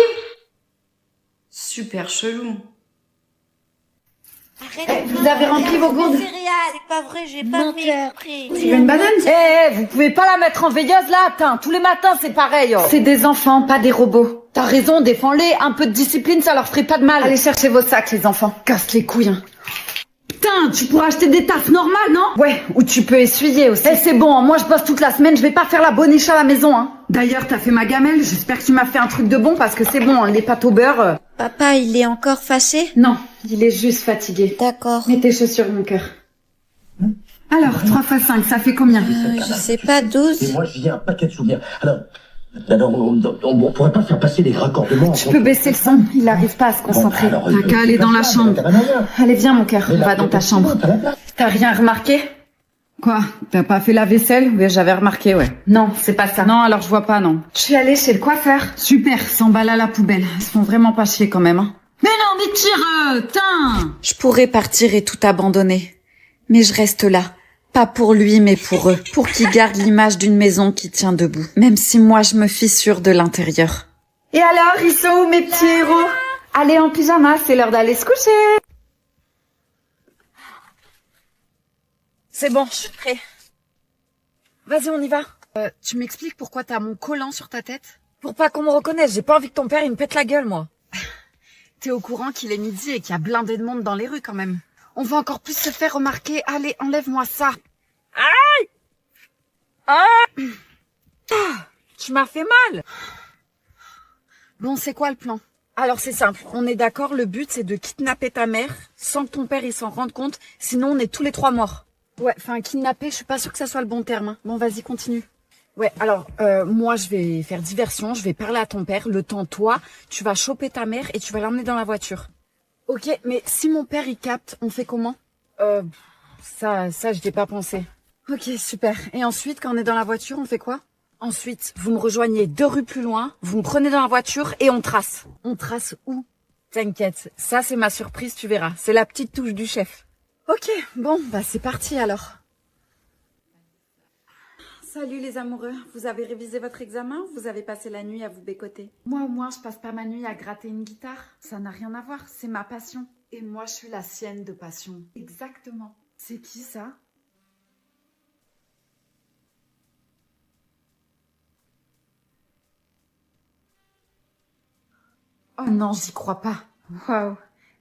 Super chelou. Arrête, vous avez rempli vos gourdes? C'est pas vrai, j'ai pas fait exprès. Tu veux une banane? Vous pouvez pas la mettre en veilleuse là, attends, tous les matins c'est pareil. Oh. C'est des enfants, pas des robots. T'as raison, défends-les, un peu de discipline, ça leur ferait pas de mal. Allez chercher vos sacs les enfants, casse les couilles. Hein. Putain, tu pourras acheter des tasses normales, non? Ouais, ou tu peux essuyer aussi. C'est bon, moi je bosse toute la semaine, je vais pas faire la boniche à la maison. Hein. D'ailleurs, t'as fait ma gamelle, j'espère que tu m'as fait un truc de bon parce que c'est bon, les pâtes au beurre... Papa, il est encore fâché? Non, il est juste fatigué. D'accord. Mets tes chaussures, mon cœur. Alors, 3 x 5, ça fait combien? Je sais pas, 12. Et moi, j'ai un paquet de souvenirs. Alors on pourrait pas faire passer les raccordements. Tu peux baisser le son, il arrive pas à se concentrer. T'as qu'à aller dans la chambre. Allez, viens, mon cœur, on va dans ta chambre. T'as rien remarqué? Quoi? T'as pas fait la vaisselle? Oui, j'avais remarqué, ouais. Non, c'est pas ça. Non, alors je vois pas, non. Je suis allée chez le coiffeur. Super, 100 balles à la poubelle. Ils se font vraiment pas chier quand même, hein. Mais non, mais tire, tain! Je pourrais partir et tout abandonner. Mais je reste là. Pas pour lui, mais pour eux. Pour qu'ils gardent l'image d'une maison qui tient debout. Même si moi, je me fissure de l'intérieur. Et alors, ils sont où mes petits héros? Allez en pyjama, c'est l'heure d'aller se coucher. C'est bon, je suis prêt. Vas-y, on y va. Tu m'expliques pourquoi t'as mon collant sur ta tête? Pour pas qu'on me reconnaisse, j'ai pas envie que ton père il me pète la gueule, moi. T'es au courant qu'il est midi et qu'il y a blindé de monde dans les rues quand même. On va encore plus se faire remarquer. Allez, enlève-moi ça. Aïe! Tu m'as fait mal. Bon, c'est quoi le plan? Alors c'est simple, on est d'accord, le but c'est de kidnapper ta mère sans que ton père il s'en rende compte, sinon on est tous les 3 morts. Ouais, enfin kidnapper, je suis pas sûre que ça soit le bon terme. Hein. Bon, vas-y, continue. Ouais, alors moi je vais faire diversion, je vais parler à ton père, le temps toi, tu vas choper ta mère et tu vas l'emmener dans la voiture. Ok, mais si mon père il capte, on fait comment? Ça je t'ai pas pensé. Ok, super. Et ensuite, quand on est dans la voiture, on fait quoi? Ensuite, vous me rejoignez 2 rues plus loin, vous me prenez dans la voiture et on trace. On trace où? T'inquiète, ça c'est ma surprise, tu verras. C'est la petite touche du chef. Ok, bon, bah c'est parti alors. Salut les amoureux, vous avez révisé votre examen ou vous avez passé la nuit à vous bécoter? Moi au moins, je passe pas ma nuit à gratter une guitare. Ça n'a rien à voir, c'est ma passion. Et moi, je suis la sienne de passion. Exactement. C'est qui ça? Oh non, j'y crois pas. Waouh,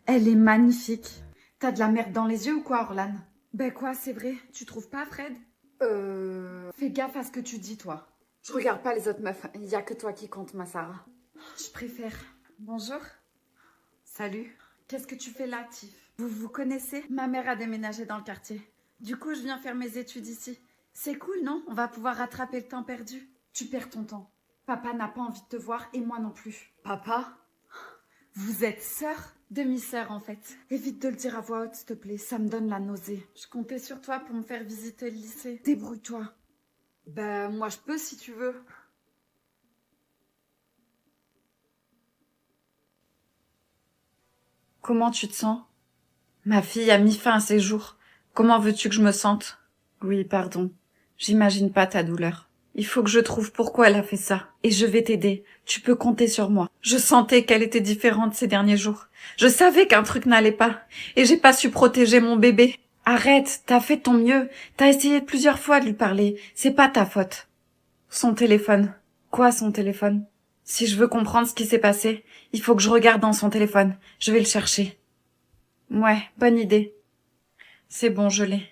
elle est magnifique. T'as de la merde dans les yeux ou quoi, Orlan? Ben quoi, c'est vrai, tu trouves pas, Fred? Fais gaffe à ce que tu dis, toi. Je regarde pas les autres meufs, il y a que toi qui compte, ma Sarah. Je préfère. Bonjour. Salut. Qu'est-ce que tu fais là, Tiff? Vous vous connaissez? Ma mère a déménagé dans le quartier. Du coup, je viens faire mes études ici. C'est cool, non? On va pouvoir rattraper le temps perdu. Tu perds ton temps. Papa n'a pas envie de te voir et moi non plus. Papa? Vous êtes sœur? Demi-sœur en fait. Évite de le dire à voix haute s'il te plaît, ça me donne la nausée. Je comptais sur toi pour me faire visiter le lycée. Débrouille-toi. Ben moi je peux si tu veux. Comment tu te sens? Ma fille a mis fin à ses jours. Comment veux-tu que je me sente? Oui, pardon. J'imagine pas ta douleur. Il faut que je trouve pourquoi elle a fait ça. Et je vais t'aider. Tu peux compter sur moi. Je sentais qu'elle était différente ces derniers jours. Je savais qu'un truc n'allait pas. Et j'ai pas su protéger mon bébé. Arrête, t'as fait ton mieux. T'as essayé plusieurs fois de lui parler. C'est pas ta faute. Son téléphone. Quoi, son téléphone? Si je veux comprendre ce qui s'est passé, il faut que je regarde dans son téléphone. Je vais le chercher. Ouais, bonne idée. C'est bon, je l'ai.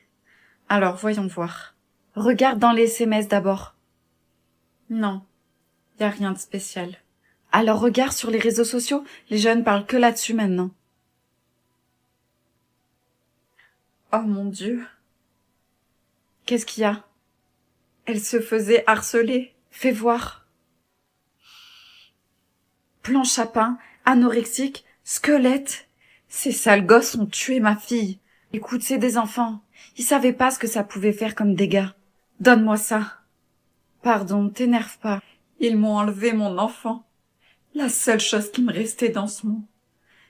Alors, voyons voir. Regarde dans les SMS d'abord. Non, y a rien de spécial. Alors regarde sur les réseaux sociaux, les jeunes parlent que là-dessus maintenant. Oh mon Dieu. Qu'est-ce qu'il y a? Elle se faisait harceler. Fais voir. Planche à pain, anorexique, squelette. Ces sales gosses ont tué ma fille. Écoute, c'est des enfants. Ils savaient pas ce que ça pouvait faire comme dégâts. Donne-moi ça. Pardon, t'énerve pas. Ils m'ont enlevé mon enfant. La seule chose qui me restait dans ce monde.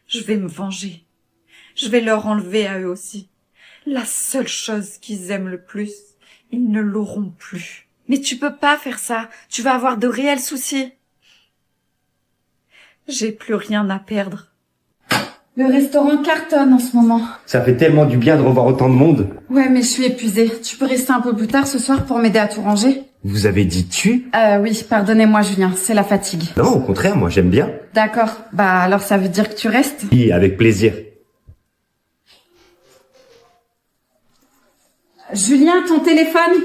Je vais me venger. Je vais leur enlever à eux aussi. La seule chose qu'ils aiment le plus, ils ne l'auront plus. Mais tu peux pas faire ça. Tu vas avoir de réels soucis. J'ai plus rien à perdre. Le restaurant cartonne en ce moment. Ça fait tellement du bien de revoir autant de monde. Ouais, mais je suis épuisée. Tu peux rester un peu plus tard ce soir pour m'aider à tout ranger? Vous avez dit tu? Oui, pardonnez-moi Julien, c'est la fatigue. Non, au contraire, moi j'aime bien. D'accord, bah alors ça veut dire que tu restes? Oui, avec plaisir. Julien, ton téléphone?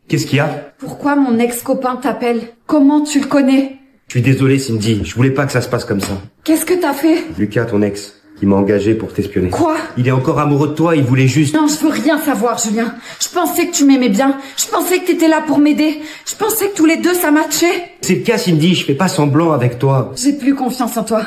Qu'est-ce qu'il y a? Pourquoi mon ex-copain t'appelle? Comment tu le connais? Je suis désolé Cindy, je voulais pas que ça se passe comme ça. Qu'est-ce que t'as fait? Lucas, ton ex, qui m'a engagé pour t'espionner. Quoi? Il est encore amoureux de toi, il voulait juste... Non, je veux rien savoir, Julien. Je pensais que tu m'aimais bien. Je pensais que t'étais là pour m'aider. Je pensais que tous les deux ça matchait. C'est le cas Cindy, je fais pas semblant avec toi. J'ai plus confiance en toi.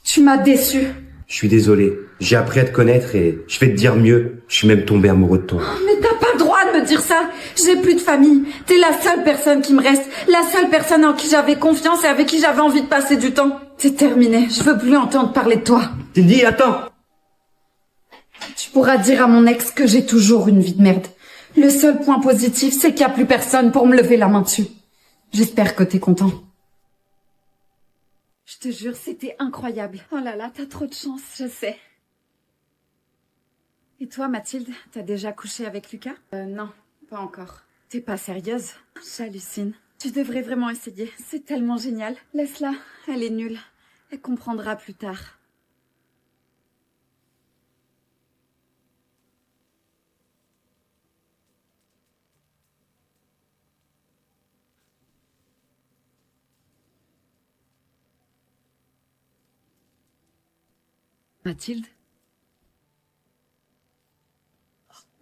Tu m'as déçu. Je suis désolé, j'ai appris à te connaître et je vais te dire mieux, je suis même tombé amoureux de toi. Mais t'as pas le droit de me dire ça. J'ai plus de famille. T'es la seule personne qui me reste. La seule personne en qui j'avais confiance et avec qui j'avais envie de passer du temps. C'est terminé. Je veux plus entendre parler de toi. Cindy, attends! Tu pourras dire à mon ex que j'ai toujours une vie de merde. Le seul point positif, c'est qu'il y a plus personne pour me lever la main dessus. J'espère que t'es content. Je te jure, c'était incroyable. Oh là là, t'as trop de chance, je sais. Et toi, Mathilde, t'as déjà couché avec Lucas? Non, pas encore. T'es pas sérieuse? J'hallucine. Tu devrais vraiment essayer. C'est tellement génial. Laisse-la, elle est nulle. Elle comprendra plus tard. Mathilde?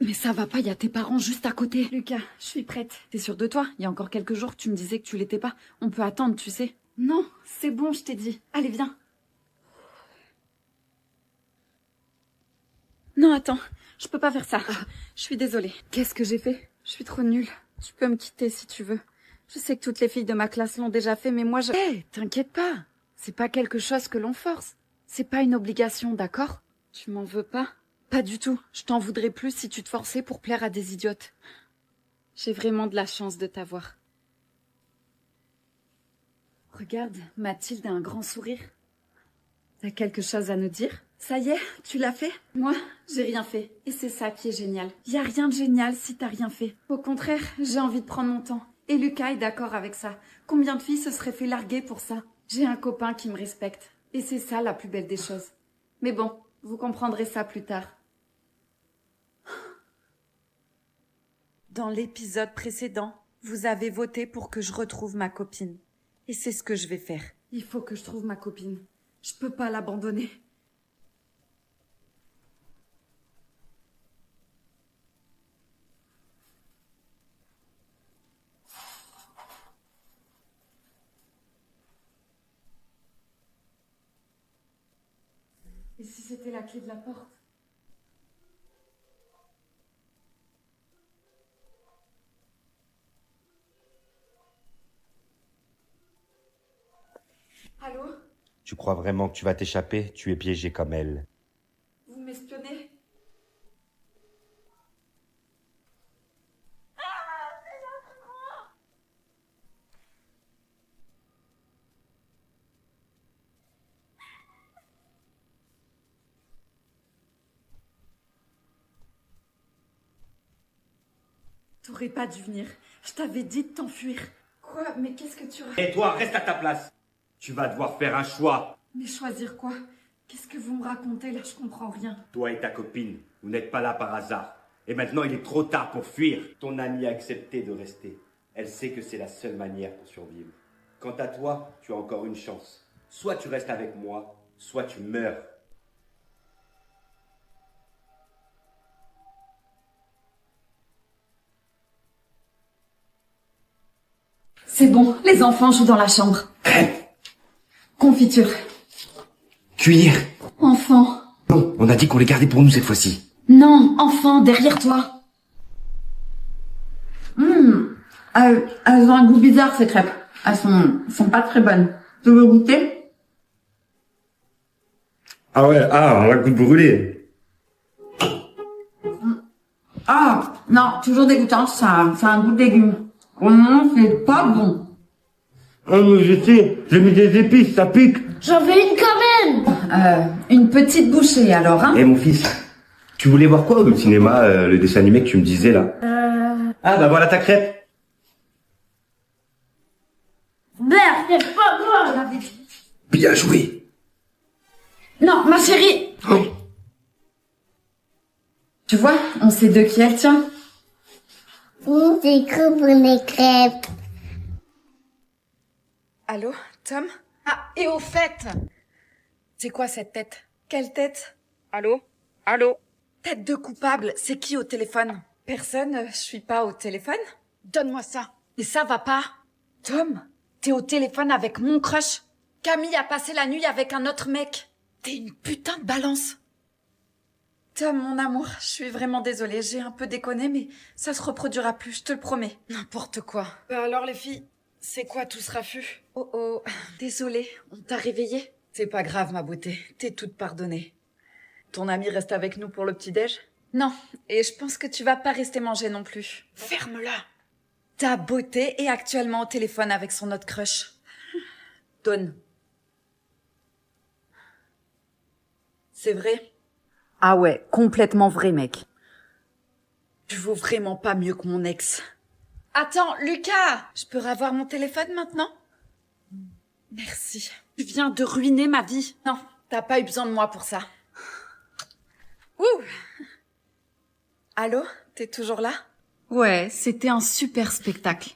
Mais ça va pas, il y a tes parents juste à côté. Lucas, je suis prête. T'es sûre de toi? Il y a encore quelques jours, tu me disais que tu l'étais pas. On peut attendre, tu sais. Non, c'est bon, je t'ai dit. Allez, viens. Non, attends, je peux pas faire ça. Je suis désolée. Qu'est-ce que j'ai fait? Je suis trop nulle. Tu peux me quitter si tu veux. Je sais que toutes les filles de ma classe l'ont déjà fait, mais moi je... Hé, t'inquiète pas. C'est pas quelque chose que l'on force. C'est pas une obligation, d'accord? Tu m'en veux pas? Pas du tout. Je t'en voudrais plus si tu te forçais pour plaire à des idiotes. J'ai vraiment de la chance de t'avoir. Regarde, Mathilde a un grand sourire. T'as quelque chose à nous dire? Ça y est, tu l'as fait? Moi, j'ai rien fait. Et c'est ça qui est génial. Y a rien de génial si t'as rien fait. Au contraire, j'ai envie de prendre mon temps. Et Lucas est d'accord avec ça. Combien de filles se seraient fait larguer pour ça? J'ai un copain qui me respecte. Et c'est ça la plus belle des choses. Mais bon, vous comprendrez ça plus tard. Dans l'épisode précédent, vous avez voté pour que je retrouve ma copine. Et c'est ce que je vais faire. Il faut que je trouve ma copine. Je peux pas l'abandonner. Et si c'était la clé de la porte? Allô? Tu crois vraiment que tu vas t'échapper? Tu es piégé comme elle. Vous m'espionnez? T'aurais pas dû venir. Je t'avais dit de t'enfuir. Quoi? Mais qu'est-ce que tu... Et toi, reste à ta place. Tu vas devoir faire un choix. Mais choisir quoi? Qu'est-ce que vous me racontez là? Je comprends rien. Toi et ta copine, vous n'êtes pas là par hasard. Et maintenant, il est trop tard pour fuir. Ton amie a accepté de rester. Elle sait que c'est la seule manière pour survivre. Quant à toi, tu as encore une chance. Soit tu restes avec moi, soit tu meurs. C'est bon, les enfants jouent dans la chambre. Confiture. Cuire. Enfant. Non, on a dit qu'on les gardait pour nous cette fois-ci. Non, enfant, derrière toi. Elles ont un goût bizarre, ces crêpes. Elles sont pas très bonnes. Tu veux goûter? Ah ouais, on a le goût de brûler. Ah, non, toujours dégoûtant, ça a un goût de légumes. Oh non, c'est pas bon. Oh mais je sais, j'ai mis des épices, ça pique. J'en veux une quand même. Une petite bouchée alors, hein? Eh mon fils, tu voulais voir quoi au cinéma, le dessin animé que tu me disais là? Ah bah voilà ta crêpe. Merde, c'est pas bon. Bien joué. Non, ma chérie. Oh. Tu vois, on sait de qui elle tient. C'est cool pour les crêpes. Allô, Tom? Ah, et au fait, c'est quoi cette tête? Quelle tête? Allô? Allô? Tête de coupable, c'est qui au téléphone? Personne, je suis pas au téléphone. Donne-moi ça. Et ça va pas. Tom, t'es au téléphone avec mon crush. Camille a passé la nuit avec un autre mec. T'es une putain de balance. Tom, mon amour, je suis vraiment désolée, j'ai un peu déconné, mais ça se reproduira plus, je te le promets. N'importe quoi. Alors les filles, c'est quoi tout ce raffut? Oh, désolée, on t'a réveillée? C'est pas grave, ma beauté. T'es toute pardonnée. Ton ami reste avec nous pour le petit-déj? Non, et je pense que tu vas pas rester manger non plus. Ferme-la. Ta beauté est actuellement au téléphone avec son autre crush. Donne. C'est vrai? Ah ouais, complètement vrai, mec. Tu vaux vraiment pas mieux que mon ex. Attends, Lucas! Je peux avoir mon téléphone maintenant? Merci. Tu viens de ruiner ma vie. Non, t'as pas eu besoin de moi pour ça. Ouh! Allô? T'es toujours là? Ouais, c'était un super spectacle.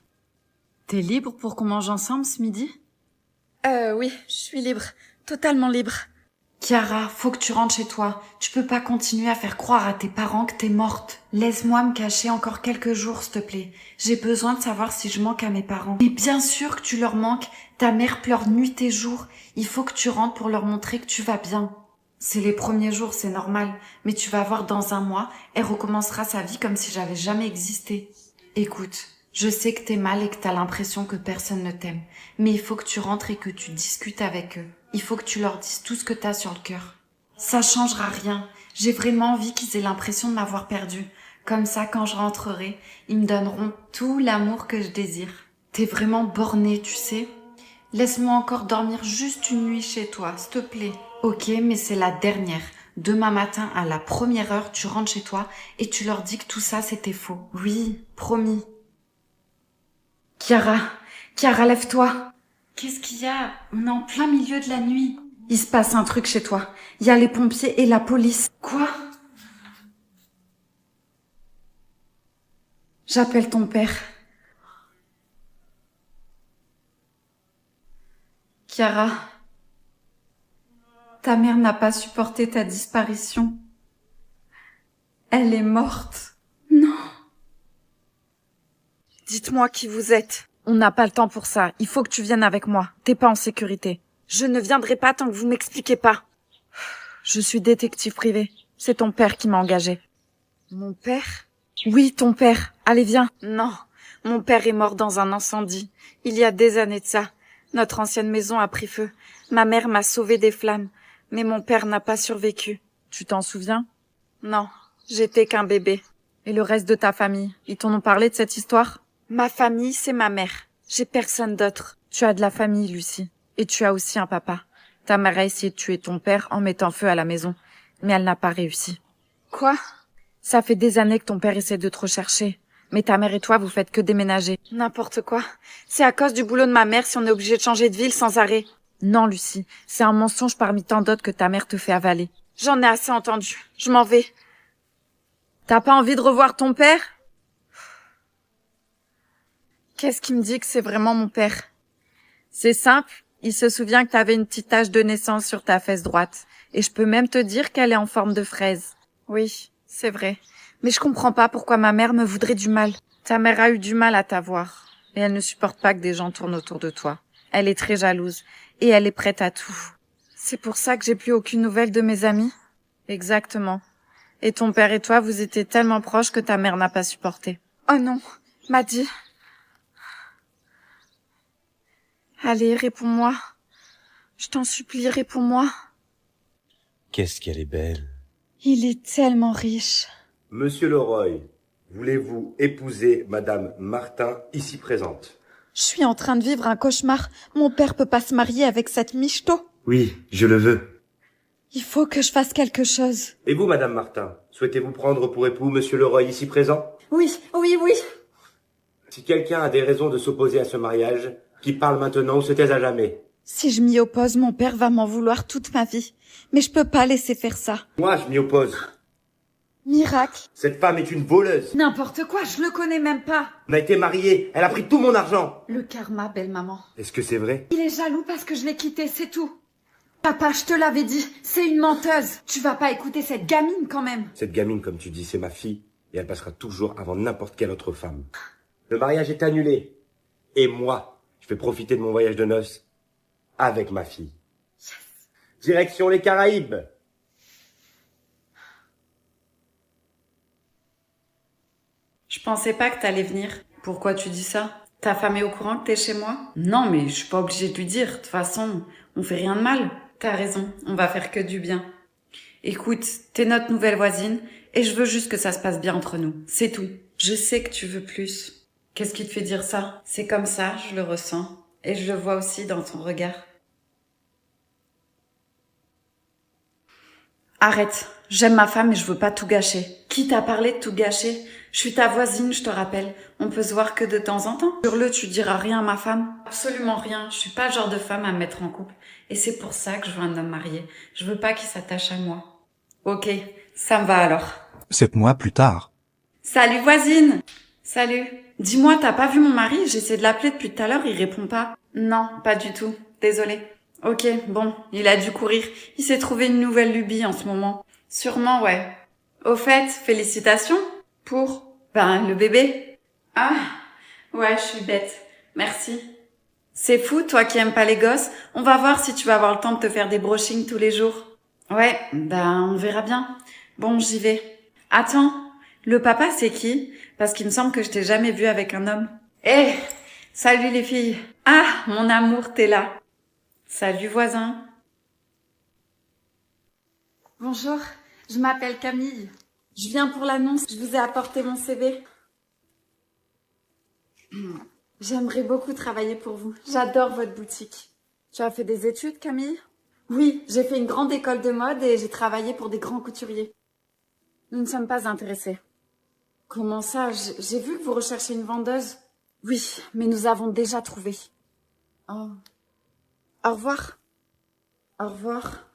T'es libre pour qu'on mange ensemble ce midi? Oui, je suis libre. Totalement libre. Chiara, faut que tu rentres chez toi. Tu peux pas continuer à faire croire à tes parents que t'es morte. Laisse-moi me cacher encore quelques jours, s'il te plaît. J'ai besoin de savoir si je manque à mes parents. Mais bien sûr que tu leur manques. Ta mère pleure nuit et jour. Il faut que tu rentres pour leur montrer que tu vas bien. C'est les premiers jours, c'est normal. Mais tu vas voir dans un mois, elle recommencera sa vie comme si j'avais jamais existé. Écoute, je sais que t'es mal et que t'as l'impression que personne ne t'aime. Mais il faut que tu rentres et que tu discutes avec eux. Il faut que tu leur dises tout ce que t'as sur le cœur. Ça changera rien. J'ai vraiment envie qu'ils aient l'impression de m'avoir perdu. Comme ça, quand je rentrerai, ils me donneront tout l'amour que je désire. T'es vraiment bornée, tu sais. Laisse-moi encore dormir juste une nuit chez toi, s'il te plaît. Ok, mais c'est la dernière. Demain matin, à la première heure, tu rentres chez toi et tu leur dis que tout ça, c'était faux. Oui, promis. Chiara, lève-toi. Qu'est-ce qu'il y a? On est en plein milieu de la nuit. Il se passe un truc chez toi. Il y a les pompiers et la police. Quoi? J'appelle ton père. Chiara, ta mère n'a pas supporté ta disparition. Elle est morte. Non. Dites-moi qui vous êtes. On n'a pas le temps pour ça. Il faut que tu viennes avec moi. T'es pas en sécurité. Je ne viendrai pas tant que vous m'expliquez pas. Je suis détective privé. C'est ton père qui m'a engagé. Mon père? Oui, ton père. Allez, viens. Non, mon père est mort dans un incendie. Il y a des années de ça. Notre ancienne maison a pris feu. Ma mère m'a sauvée des flammes, mais mon père n'a pas survécu. Tu t'en souviens? Non, j'étais qu'un bébé. Et le reste de ta famille, ils t'en ont parlé de cette histoire? Ma famille, c'est ma mère. J'ai personne d'autre. Tu as de la famille, Lucie. Et tu as aussi un papa. Ta mère a essayé de tuer ton père en mettant feu à la maison, mais elle n'a pas réussi. Quoi? Ça fait des années que ton père essaie de te rechercher. Mais ta mère et toi, vous faites que déménager. N'importe quoi. C'est à cause du boulot de ma mère si on est obligé de changer de ville sans arrêt. Non, Lucie, c'est un mensonge parmi tant d'autres que ta mère te fait avaler. J'en ai assez entendu. Je m'en vais. T'as pas envie de revoir ton père? Qu'est-ce qui me dit que c'est vraiment mon père? C'est simple, il se souvient que t'avais une petite tache de naissance sur ta fesse droite. Et je peux même te dire qu'elle est en forme de fraise. Oui, c'est vrai. Mais je comprends pas pourquoi ma mère me voudrait du mal. Ta mère a eu du mal à t'avoir. Et elle ne supporte pas que des gens tournent autour de toi. Elle est très jalouse. Et elle est prête à tout. C'est pour ça que j'ai plus aucune nouvelle de mes amis? Exactement. Et ton père et toi, vous étiez tellement proches que ta mère n'a pas supporté. Oh non, Maddy. Allez, réponds-moi. Je t'en supplie, réponds-moi. Qu'est-ce qu'elle est belle. Il est tellement riche. Monsieur Leroy, voulez-vous épouser Madame Martin, ici présente? Je suis en train de vivre un cauchemar. Mon père peut pas se marier avec cette michto. Oui, je le veux. Il faut que je fasse quelque chose. Et vous, Madame Martin, souhaitez-vous prendre pour époux Monsieur Leroy, ici présent? Oui, oui, oui. Si quelqu'un a des raisons de s'opposer à ce mariage, qu'il parle maintenant ou se taise à jamais. Si je m'y oppose, mon père va m'en vouloir toute ma vie. Mais je peux pas laisser faire ça. Moi, je m'y oppose. Miracle. Cette femme est une voleuse. N'importe quoi, je le connais même pas. On a été mariés, elle a pris tout mon argent. Le karma, belle maman. Est-ce que c'est vrai? Il est jaloux parce que je l'ai quitté, c'est tout. Papa, je te l'avais dit, c'est une menteuse. Tu vas pas écouter cette gamine quand même. Cette gamine, comme tu dis, c'est ma fille, et elle passera toujours avant n'importe quelle autre femme. Le mariage est annulé. Et moi, je vais profiter de mon voyage de noces avec ma fille. Yes. Direction les Caraïbes. Je pensais pas que t'allais venir. Pourquoi tu dis ça? Ta femme est au courant que t'es chez moi? Non, mais je suis pas obligée de lui dire. De toute façon, on fait rien de mal. T'as raison, on va faire que du bien. Écoute, t'es notre nouvelle voisine, et je veux juste que ça se passe bien entre nous. C'est tout. Je sais que tu veux plus. Qu'est-ce qui te fait dire ça? C'est comme ça, je le ressens. Et je le vois aussi dans ton regard. Arrête. J'aime ma femme et je veux pas tout gâcher. Qui t'a parlé de tout gâcher? Je suis ta voisine, je te rappelle. On peut se voir que de temps en temps. Sur tu diras rien à ma femme? Absolument rien. Je suis pas le genre de femme à me mettre en couple. Et c'est pour ça que je veux un homme marié. Je veux pas qu'il s'attache à moi. Ok, ça me va alors. 7 mois plus tard. Salut voisine! Salut. Dis-moi, t'as pas vu mon mari? J'essaie de l'appeler depuis tout à l'heure, il répond pas. Non, pas du tout. Désolée. Ok, bon, il a dû courir. Il s'est trouvé une nouvelle lubie en ce moment. Sûrement, ouais. Au fait, félicitations pour, le bébé. Ah, ouais, je suis bête. Merci. C'est fou, toi qui aimes pas les gosses. On va voir si tu vas avoir le temps de te faire des brushings tous les jours. Ouais, on verra bien. Bon, j'y vais. Attends, le papa, c'est qui? Parce qu'il me semble que je t'ai jamais vu avec un homme. Salut les filles. Ah, mon amour, t'es là. Salut voisin. Bonjour, je m'appelle Camille. Je viens pour l'annonce, je vous ai apporté mon CV. J'aimerais beaucoup travailler pour vous. J'adore votre boutique. Tu as fait des études, Camille? Oui, j'ai fait une grande école de mode et j'ai travaillé pour des grands couturiers. Nous ne sommes pas intéressés. Comment ça? J'ai vu que vous recherchez une vendeuse. Oui, mais nous avons déjà trouvé. Oh. Au revoir. Au revoir.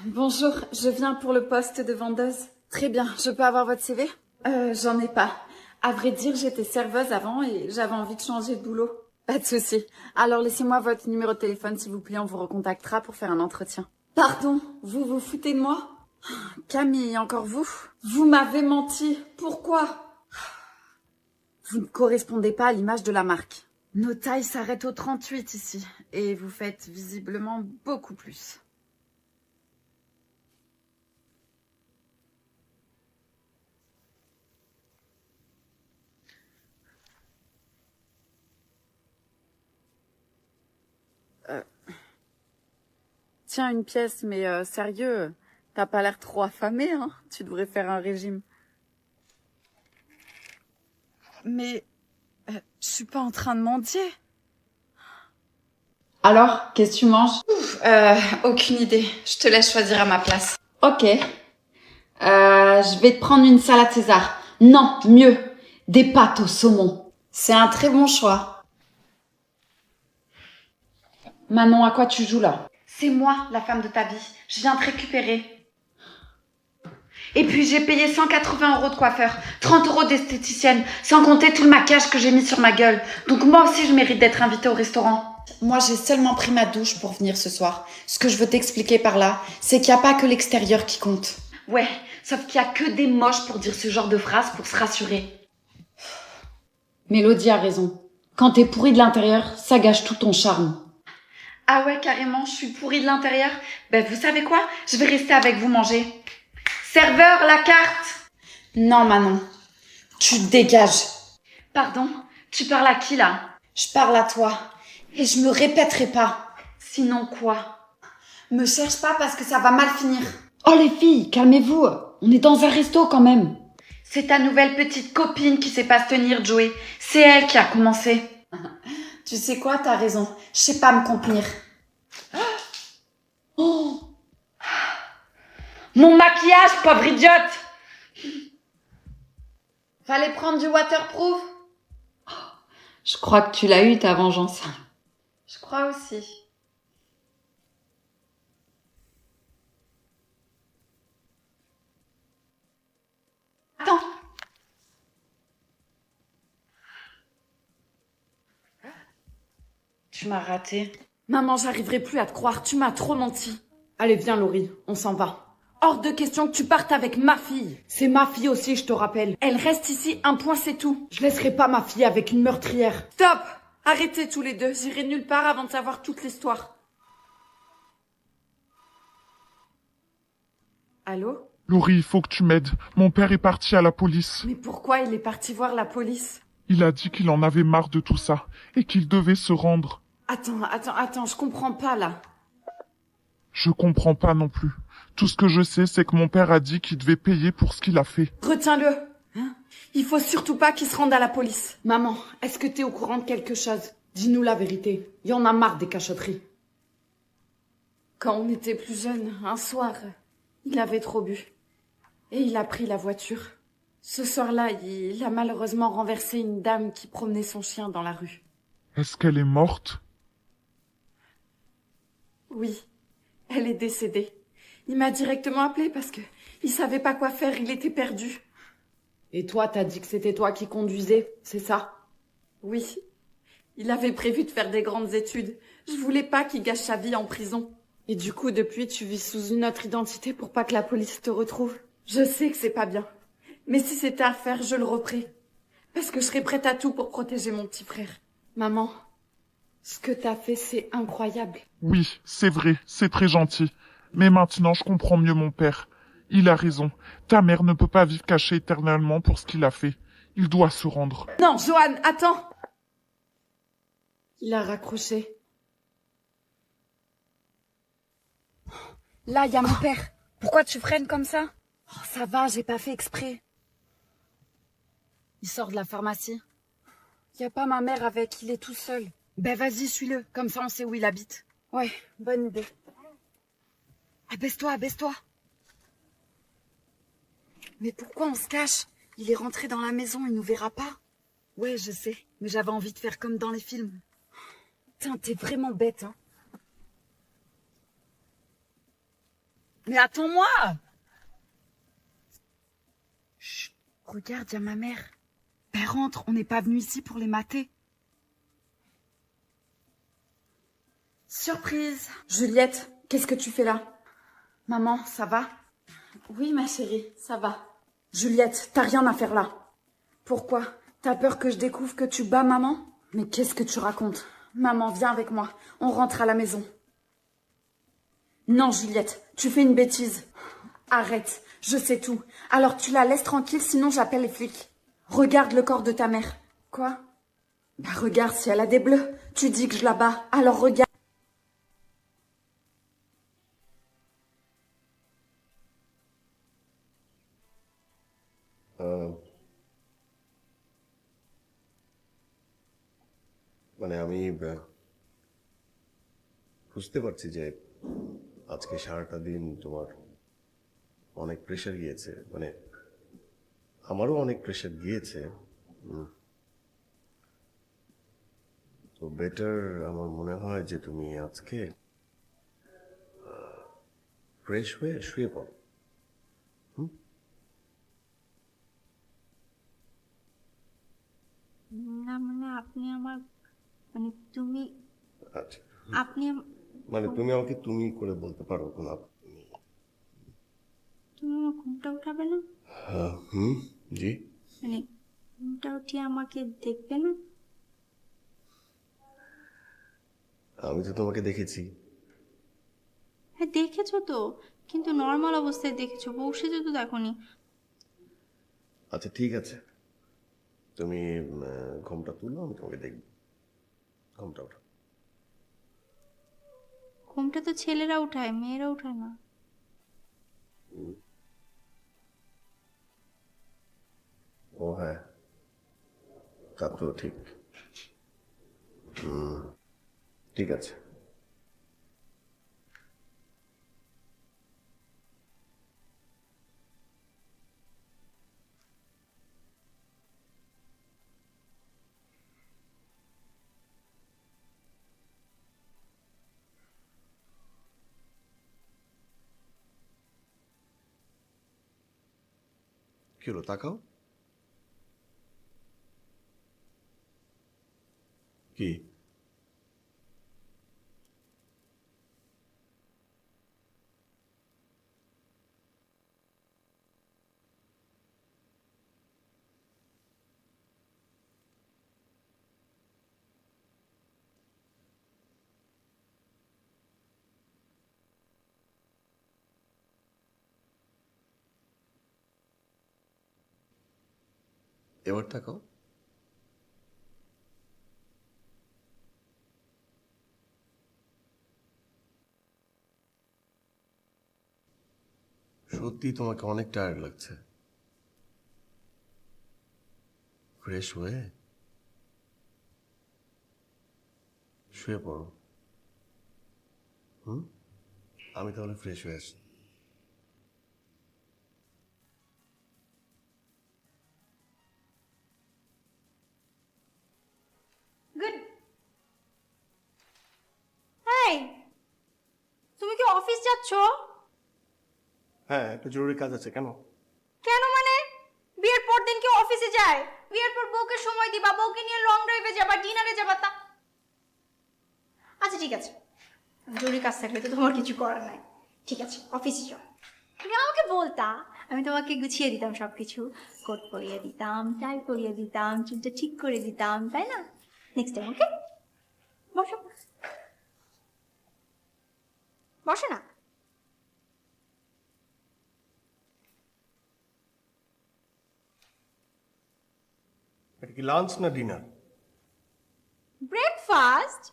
Bonjour, je viens pour le poste de vendeuse. Très bien, je peux avoir votre CV? J'en ai pas. À vrai dire, j'étais serveuse avant et j'avais envie de changer de boulot. Pas de souci. Alors laissez-moi votre numéro de téléphone s'il vous plaît, on vous recontactera pour faire un entretien. Pardon, vous vous foutez de moi? Camille, encore vous? Vous m'avez menti. Pourquoi? Vous ne correspondez pas à l'image de la marque. Nos tailles s'arrêtent au 38 ici. Et vous faites visiblement beaucoup plus. Tiens, une pièce, mais sérieux, t'as pas l'air trop affamé, hein? Tu devrais faire un régime. Mais je suis pas en train de mendier. Alors, qu'est-ce que tu manges? Aucune idée. Je te laisse choisir à ma place. Ok. Je vais te prendre une salade César. Non, mieux. Des pâtes au saumon. C'est un très bon choix. Manon, à quoi tu joues là? C'est moi, la femme de ta vie. Je viens te récupérer. Et puis j'ai payé 180 € de coiffeur, 30 € d'esthéticienne, sans compter tout le maquillage que j'ai mis sur ma gueule. Donc moi aussi je mérite d'être invitée au restaurant. Moi j'ai seulement pris ma douche pour venir ce soir. Ce que je veux t'expliquer par là, c'est qu'il n'y a pas que l'extérieur qui compte. Ouais, sauf qu'il n'y a que des moches pour dire ce genre de phrases pour se rassurer. Mélodie a raison. Quand t'es pourrie de l'intérieur, ça gâche tout ton charme. Ah ouais, carrément, je suis pourrie de l'intérieur. Ben vous savez quoi? Je vais rester avec vous manger. Serveur, la carte! Non, Manon. Tu dégages. Pardon? Tu parles à qui, là? Je parle à toi. Et je me répéterai pas. Sinon quoi? Me cherche pas parce que ça va mal finir. Oh les filles, calmez-vous. On est dans un resto quand même. C'est ta nouvelle petite copine qui sait pas se tenir, Joey. C'est elle qui a commencé. Tu sais quoi, t'as raison. Je sais pas me contenir. Oh! Mon maquillage, pauvre idiote! Fallait prendre du waterproof? Je crois que tu l'as eu, ta vengeance. Je crois aussi. Attends. Tu m'as raté. Maman, j'arriverai plus à te croire, tu m'as trop menti. Allez, viens Laurie, on s'en va. Hors de question que tu partes avec ma fille. C'est ma fille aussi, je te rappelle. Elle reste ici, un point c'est tout. Je laisserai pas ma fille avec une meurtrière. Stop! Arrêtez tous les deux, j'irai nulle part avant de savoir toute l'histoire. Allô? Laurie, il faut que tu m'aides. Mon père est parti à la police. Mais pourquoi il est parti voir la police? Il a dit qu'il en avait marre de tout ça et qu'il devait se rendre. Attends, je comprends pas là. Je comprends pas non plus. Tout ce que je sais, c'est que mon père a dit qu'il devait payer pour ce qu'il a fait. Retiens-le. Hein? Il faut surtout pas qu'il se rende à la police. Maman, est-ce que t'es au courant de quelque chose? Dis-nous la vérité. Il y en a marre des cachotteries. Quand on était plus jeunes, un soir, il avait trop bu. Et il a pris la voiture. Ce soir-là, il a malheureusement renversé une dame qui promenait son chien dans la rue. Est-ce qu'elle est morte? Oui, elle est décédée. Il m'a directement appelé parce que il savait pas quoi faire, il était perdu. Et toi, t'as dit que c'était toi qui conduisais, c'est ça? Oui. Il avait prévu de faire des grandes études. Je voulais pas qu'il gâche sa vie en prison. Et du coup, depuis, tu vis sous une autre identité pour pas que la police te retrouve. Je sais que c'est pas bien. Mais si c'était à faire, je le referais. Parce que je serais prête à tout pour protéger mon petit frère. Maman, ce que t'as fait, c'est incroyable. Oui, c'est vrai, c'est très gentil. Mais maintenant, je comprends mieux mon père. Il a raison. Ta mère ne peut pas vivre cachée éternellement pour ce qu'il a fait. Il doit se rendre. Non, Johan, attends! Il a raccroché. Là, il y a mon père. Pourquoi tu freines comme ça? Oh, ça va, j'ai pas fait exprès. Il sort de la pharmacie. Y a pas ma mère avec, il est tout seul. Ben vas-y, suis-le, comme ça on sait où il habite. Ouais, bonne idée. Abaisse-toi, abaisse-toi. Mais pourquoi on se cache? Il est rentré dans la maison, il nous verra pas. Ouais, je sais, mais j'avais envie de faire comme dans les films. Putain, t'es vraiment bête, hein. Mais attends-moi! Chut, regarde, y a ma mère. Ben rentre, on n'est pas venu ici pour les mater. Surprise! Juliette, qu'est-ce que tu fais là? Maman, ça va? Oui, ma chérie, ça va. Juliette, t'as rien à faire là. Pourquoi? T'as peur que je découvre que tu bats maman? Mais qu'est-ce que tu racontes? Maman, viens avec moi, on rentre à la maison. Non, Juliette, tu fais une bêtise. Arrête, je sais tout. Alors tu la laisses tranquille, sinon j'appelle les flics. Regarde le corps de ta mère. Quoi? Bah regarde si elle a des bleus. Tu dis que je la bats, alors regarde. মানে আমি বুঝতে পারছি যে আজকে সারাটা দিন তোমার অনেক প্রেশার গিয়েছে, মানে আমারও অনেক প্রেশার গিয়েছে। তো বেটার আমার মনে হয় যে তুমি আজকে ফ্রেশ হয়ে শুয়ে পড়ো। না মানে আপনি আমার মানে তুমি আচ্ছা, আপনি মানে তুমি আমাকে তুমি করে বলতে পারো, কোনো আপনি। তুমি আমার ঘুমটা উঠাবে না? জি। মানে ঘুমটা উঠিয়ে আমাকে দেখবে না? আমি তো তোমাকে দেখেছি। হ্যাঁ দেখেছো তো, কিন্তু নর্মাল অবস্থায় দেখেছো, বউ সেজে তো দেখোনি। আচ্ছা ঠিক আছে, তুমি ঘুমটা তুলো, আমি তোমাকে দেখব। ঘুমটা ওঠো। ঘুমটা তো ছেলেরা উঠায়, মেয়েরা উঠায় না। ও হ্যাঁ, তা তো ঠিক। ঠিক আছে। কি হলো, তাকাও। কি? এবার তাকাও। সত্যি তোমাকে অনেক টায়ার্ড লাগছে। ফ্রেশ হয়ে শুয়ে পড়ো। আমি তাহলে ফ্রেশ হয়ে আসি। গুড। এই তুমি কি অফিস যাচ্ছ? হ্যাঁ, একটা জরুরি কাজ আছে। কেন? কেন মানে? বিয়ের পর দিন কি অফিসে যায়? বিয়ের পর বউকে সময় দিবা, বউকে নিয়ে লং ড্রাইভে যাবা, ডিনারে যাবা, তা আচ্ছা ঠিক আছে, জরুরি কাজ থাকলে তো তোমার কিছু করার নাই। ঠিক আছে অফিসে যাও। তুমি আমাকে বলতা, আমি তোমাকে গুছিয়ে দিতাম সবকিছু, কোট পরিয়ে দিতাম, টাই পরিয়ে দিতাম, চুলটা ঠিক করে দিতাম, তাই না? Next time okay? বসো বসো না। এটা কি লাঞ্চ না ডিনার? ব্রেকফাস্ট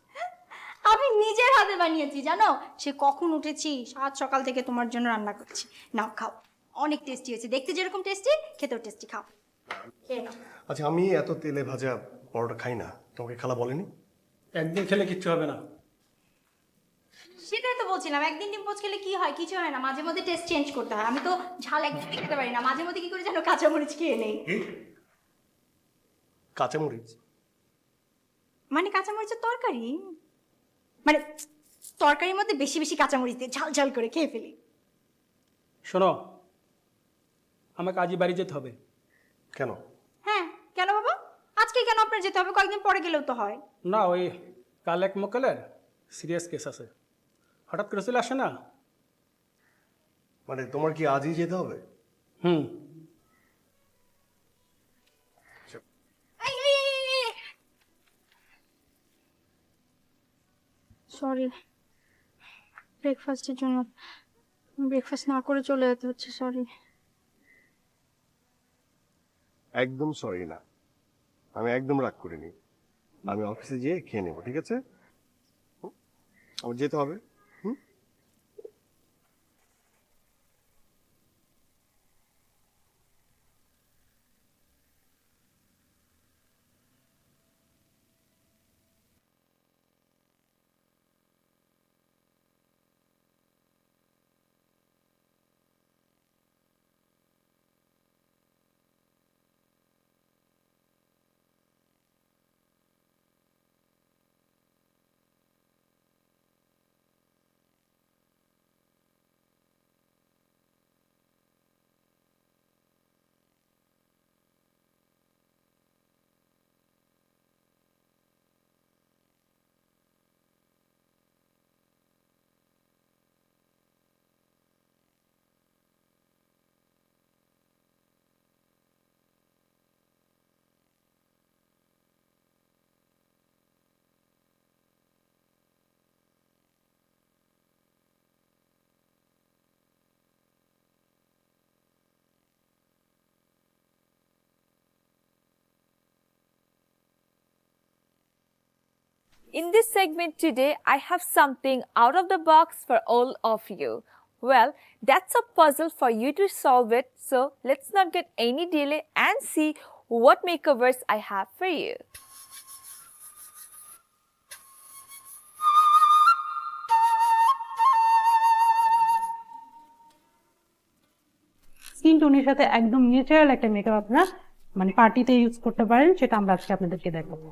আমি নিজের হাতে বানিয়েছি, জানো? সে কখন উঠেছি, সাত সকাল থেকে তোমার জন্য রান্না করছি। নাও খাও, অনেক টেস্টি হয়েছে, দেখতে যেরকম টেস্টি খেতেও টেস্টি। খাও, খেয়ে নাও। আচ্ছা, আমি এত তেলে ভাজা পরোটা খাই না, তোমাকে খালা বলেনি? একদিন খেলে কিচ্ছু হবে না। সেটাই তো বলছিলাম, একদিন ডিম পোচ খেলে কি হয়? কিছু হয় না, মাঝে মধ্যে টেস্ট চেঞ্জ করতে হয়। আমি তো ঝাল একদমই খেতে পারি না, মাঝে মধ্যে কি করে যেন কাঁচামরিচ খেয়ে নেই। কাঁচামরিচ? মানে কাঁচামরিচের তরকারি, মানে তরকারির মধ্যে বেশি বেশি কাঁচামরিচ দিয়ে ঝাল ঝাল করে খেয়ে ফেলি। শোনো, আমাকে আজই বাড়ি যেতে হবে। কেন? হ্যাঁ কেন বাবা? আজকে কেন আপনার যেতে হবে? কয়েকদিন পরে গেলেও তো হয়। না, ওই কাল এক মক্কেলের সিরিয়াস কেস আছে, হঠাৎ করে চলে আসে না। মানে তোমার কি আজই যেতে হবে? সরি, ব্রেকফাস্টের জন্য ব্রেকফাস্ট না করে চলে যেতে হচ্ছে, সরি। একদম সরি না, আমি একদম রাগ করিনি। আমি অফিসে যেয়ে খেয়ে নেবো, ঠিক আছে? আমার যেতে হবে। In this segment today, I have something out of the box for all of you. Well, that's a puzzle for you to solve it, so let's not get any delay and see what makeovers I have for you. Skin টোনের সাথে একদম ন্যাচারাল একটা মেকআপ আপনারা মানে পার্টিতে ইউজ করতে পারেন, সেটা আমরা আজকে আপনাদেরকে দেখাবো।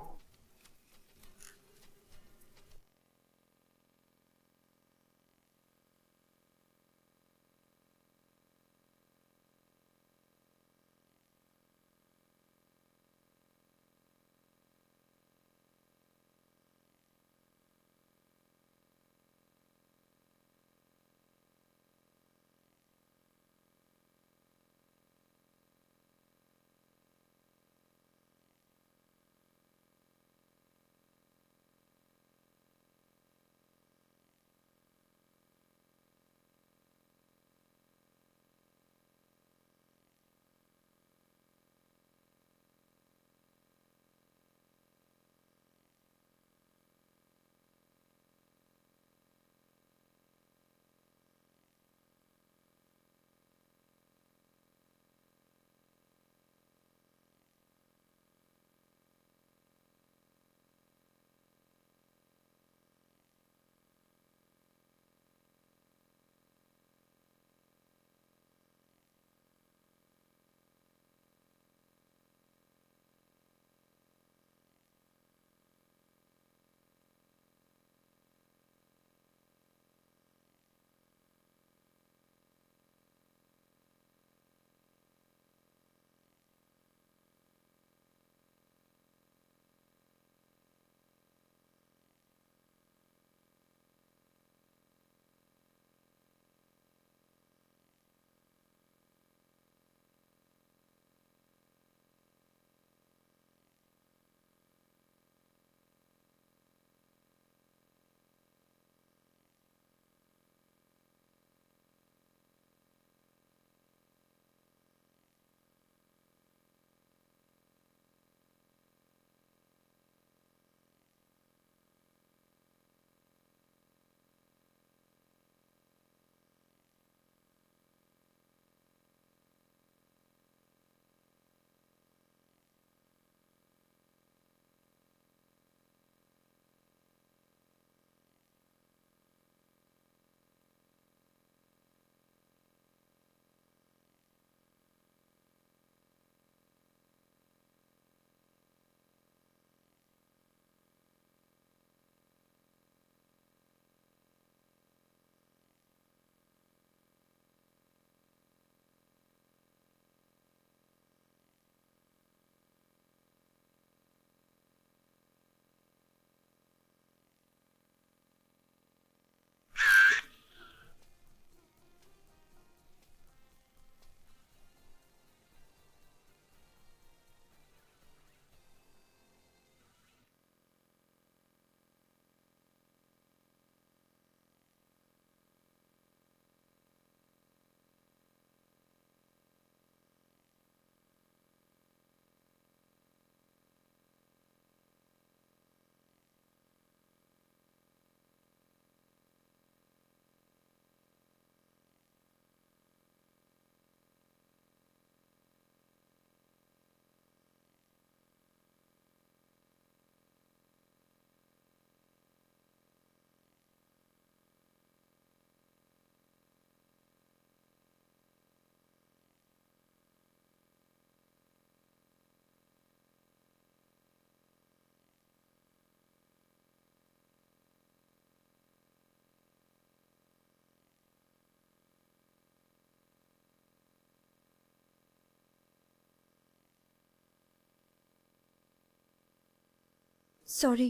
সরি।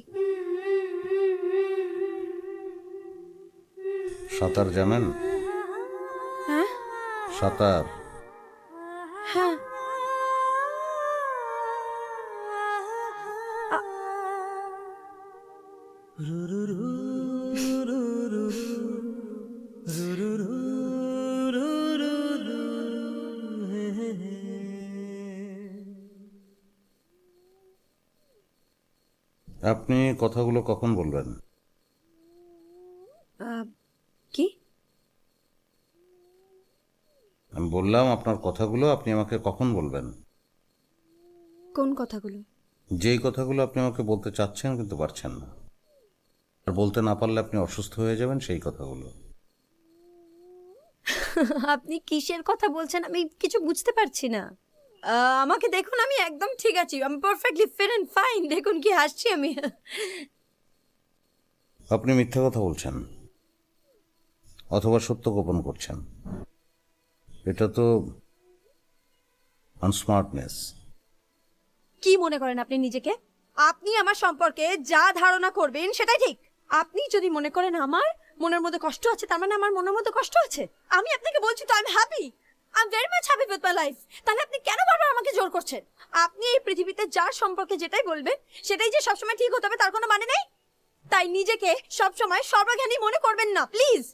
সাঁতার জানেন? হ্যাঁ সাঁতার? হ্যাঁ। আপনি কথাগুলো কখন বলবেন? কি? আমি বললাম আপনার কথাগুলো আপনি আমাকে কখন বলবেন? কোন কথাগুলো? যেই কথাগুলো আপনি আমাকে বলতে চাচ্ছেন কিন্তু পারছেন না, আর বলতে না পারলে আপনি অসুস্থ হয়ে যাবেন, সেই কথাগুলো। আপনি কিসের কথা বলছেন আমি কিছু বুঝতে পারছি না। আমাকে দেখুন, আমি একদম ঠিক আছি, আমি পারফেক্টলি ফিট এন্ড ফাইন। দেখুন কি হাসছি আমি। আপনি মিথ্যা কথা বলছেন অথবা সত্য গোপন করছেন। এটা তো আনস্মার্টনেস। কি মনে করেন আপনি নিজেকে? আপনি আমার সম্পর্কে যা ধারণা করবেন সেটাই ঠিক। আপনি যদি মনে করেন আমার মনের মধ্যে কষ্ট আছে, তার মানে আমার মনের মধ্যে কষ্ট আছে। আমি আপনাকে বলছি তো, I am happy, I am very much happy with my life. তাহলে আপনি কেন বারবার আমাকে জোর করছেন? আপনি এই পৃথিবীতে যার সম্পর্কে যেটাই বলবেন সেটাই যে সবসময় ঠিক হতে হবে তার কোনো মানে নেই। তাই নিজেকে সবসময় সর্বজ্ঞানী মনে করবেন না, প্লিজ।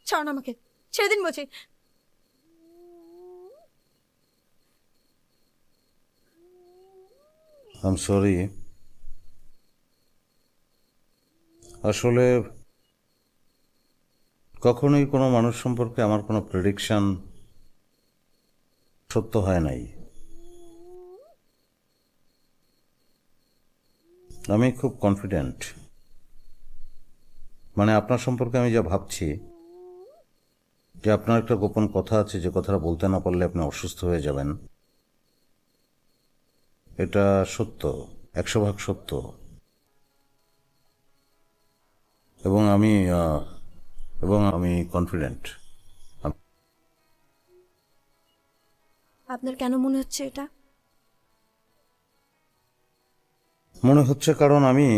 ছাড়ুন আমাকে, ছেড়ে দিন বলছি। I am sorry. আসলে কখনোই কোনো মানুষ সম্পর্কে আমার কোনো প্রেডিকশন সত্য হয় নাই। আমি খুব কনফিডেন্ট, মানে আপনার সম্পর্কে আমি যা ভাবছি যে আপনার একটা গোপন কথা আছে, যে কথাটা বলতে না পারলে আপনি অসুস্থ হয়ে যাবেন, এটা সত্য, 100% সত্য। এবং আমি কনফিডেন্ট। আপনার কেন মনে হচ্ছে এটা? মনে হচ্ছে কারণ আমি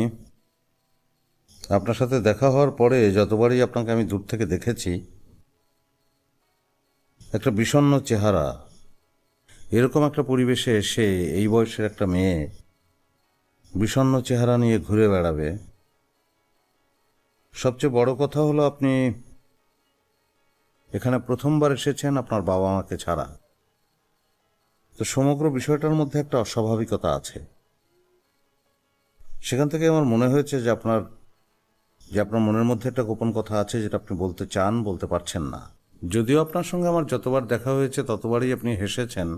আপনার সাথে দেখা হওয়ার পরে যতবারই আপনাকে আমি দূর থেকে দেখেছি, একটা বিষণ্ণ চেহারা, এরকম একটা পরিবেশে এসে এই বয়সের একটা মেয়ে বিষণ্ণ চেহারা নিয়ে ঘুরে বেড়াবে। সবচেয়ে বড় কথা হলো আপনি এখানে প্রথমবার এসেছেন আপনার বাবা মাকে ছাড়া, তো সমগ্র বিষয়টার মধ্যে একটা অস্বাভাবিকতা আছে। সেখান থেকে আমার মনে হয়েছে যে আপনার মনের মধ্যে একটা গোপন কথা আছে যেটা আপনি বলতে চান, বলতে পারছেন না। যদিও আপনার সঙ্গে আমার যতবার দেখা হয়েছে ততবারই আপনি হেসেছেন,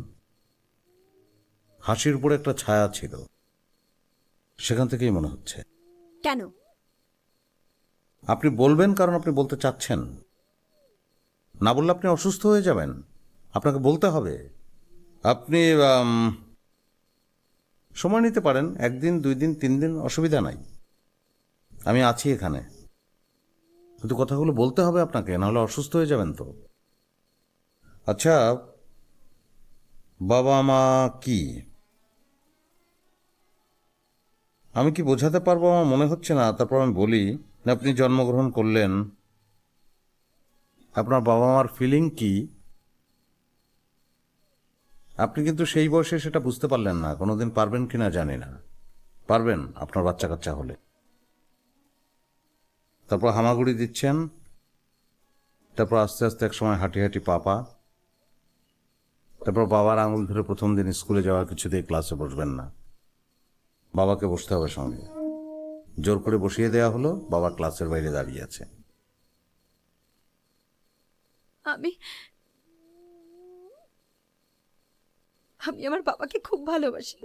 হাসির উপরে একটা ছায়া ছিল, সেখান থেকেই মনে হচ্ছে। কেন? আপনি বলবেন কারণ আপনি বলতে চাচ্ছেন, না বললে আপনি অসুস্থ হয়ে যাবেন, আপনাকে বলতে হবে। আপনি সময় নিতে পারেন, 1 দিন 2 দিন 3 দিন, অসুবিধা নাই, আমি আছি এখানে, কিন্তু কথাগুলো বলতে হবে আপনাকে, নাহলে অসুস্থ হয়ে যাবেন তো। আচ্ছা, বাবা মা কি? আমি কি বোঝাতে পারবো? আমার মনে হচ্ছে না, তারপর আমি বলি। আপনি জন্মগ্রহণ করলেন, আপনার বাবা মার ফিলিং কি? আপনি কিন্তু সেই বয়সে সেটা বুঝতে পারলেন না, কোনোদিন পারবেন কিনা জানি না। পারবেন আপনার বাচ্চা কাচ্চা হলে। তারপর হামাগুড়ি দিচ্ছেন, তারপর আস্তে আস্তে এক সময় হাঁটি হাঁটি পাপা, তারপর বাবার আঙুল ধরে প্রথম দিন স্কুলে যাওয়ার কিছুতেই ক্লাসে বসবেন না, বাবাকে বসতে হবে সঙ্গে, জোর করে বসিয়ে দেওয়া হলো, বাবা ক্লাসের বাইরে দাঁড়িয়ে আছে। আমি আমার বাবাকে খুব ভালোবাসি,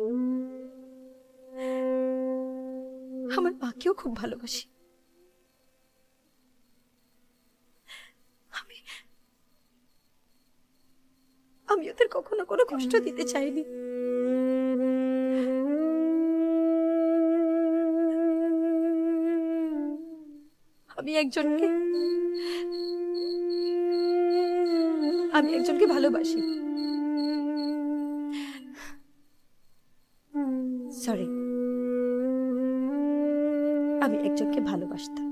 আমার মাকেও খুব ভালোবাসি। আমি ওদের কখনো কোনো কষ্ট দিতে চাইনি। আমি একজনকে ভালোবাসি। সরি, আমি একজনকে ভালোবাসতাম।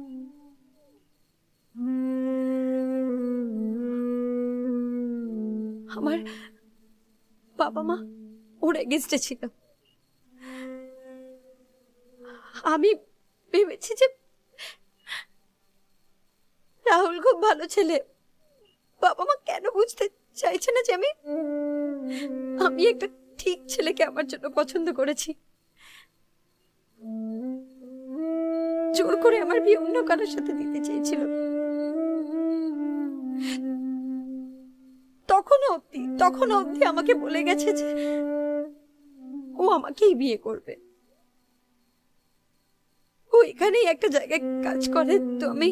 আমার বাবা মা ওর এগেইনস্টে ছিল। আমি ভেবেছি যে রাহুল খুব ভালো ছেলে, ও বাবা মা কেন বুঝতে চাইছে না যে আমি একটা ঠিক ছেলেকে আমার জন্য পছন্দ করেছি। জোর করে আমার বিয়ে অন্য কারোর সাথে দিতে চেয়েছিল। তখনও অব্দি আমাকে বলে গেছে যে ও আমাকেই বিয়ে করবে। ও এখানেই একটা জায়গায় কাজ করে। তো আমি,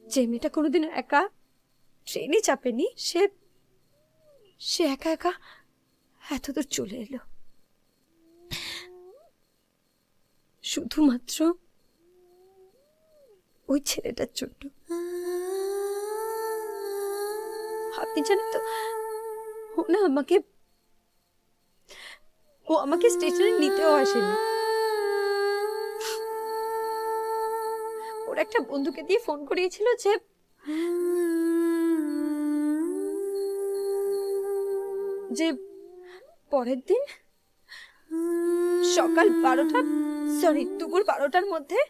যে মেয়েটা কোনোদিন একা ট্রেনে চাপেনি, সে একা একা এতদূর চলে এলো শুধুমাত্র ওই ছেলেটার জন্য। আপনি জানেন তো, ও আমাকে স্টেশনে নিতেও আসেনি। ওর একটা বন্ধুকে দিয়ে ফোন করিয়েছিল যে পরের দিন দুপুর 12টার মধ্যে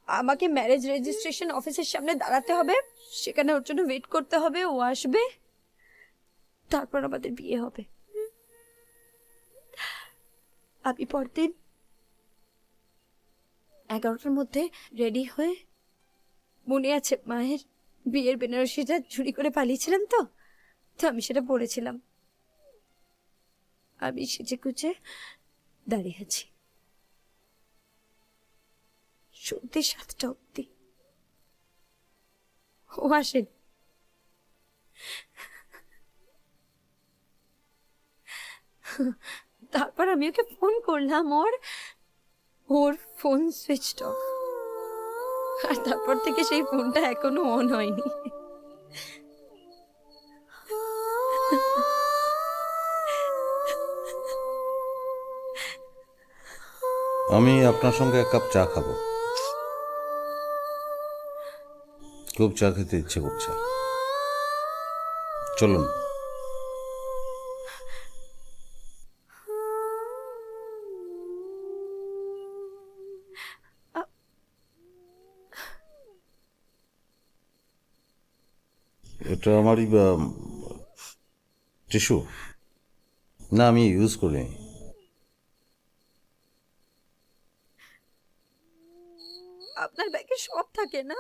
আমাকে ম্যারেজ রেজিস্ট্রেশন অফিসের সামনে দাঁড়াতে হবে, সেখানে ওর জন্য ওয়েট করতে হবে, ও আসবে, তারপর আমাদের বিয়ে হবে। আমি পরদিন 11টার মধ্যে রেডি হয়ে, মনে আছে মায়ের বিয়ের বেনারসিটা চুরি করে পালিয়েছিলাম, তো আমি সেটা পরেছিলাম। আমি সেজে গুজে দাঁড়িয়ে আছি সন্ধ্যে 7টা অব্দি। ও আসেন। তারপর আমি ওকে ফোন করলাম, ওর ফোন সুইচ অফ। আর তারপর থেকে সেই ফোনটা এখনো অন হয়নি। আমি আপনার সঙ্গে 1 কাপ চা খাবো। খুব চা খেতে ইচ্ছে করছে, চলুন। এটা আমারই টিস্যু না, আমি ইউজ করি। আপনার ব্যাগে সব থাকে না?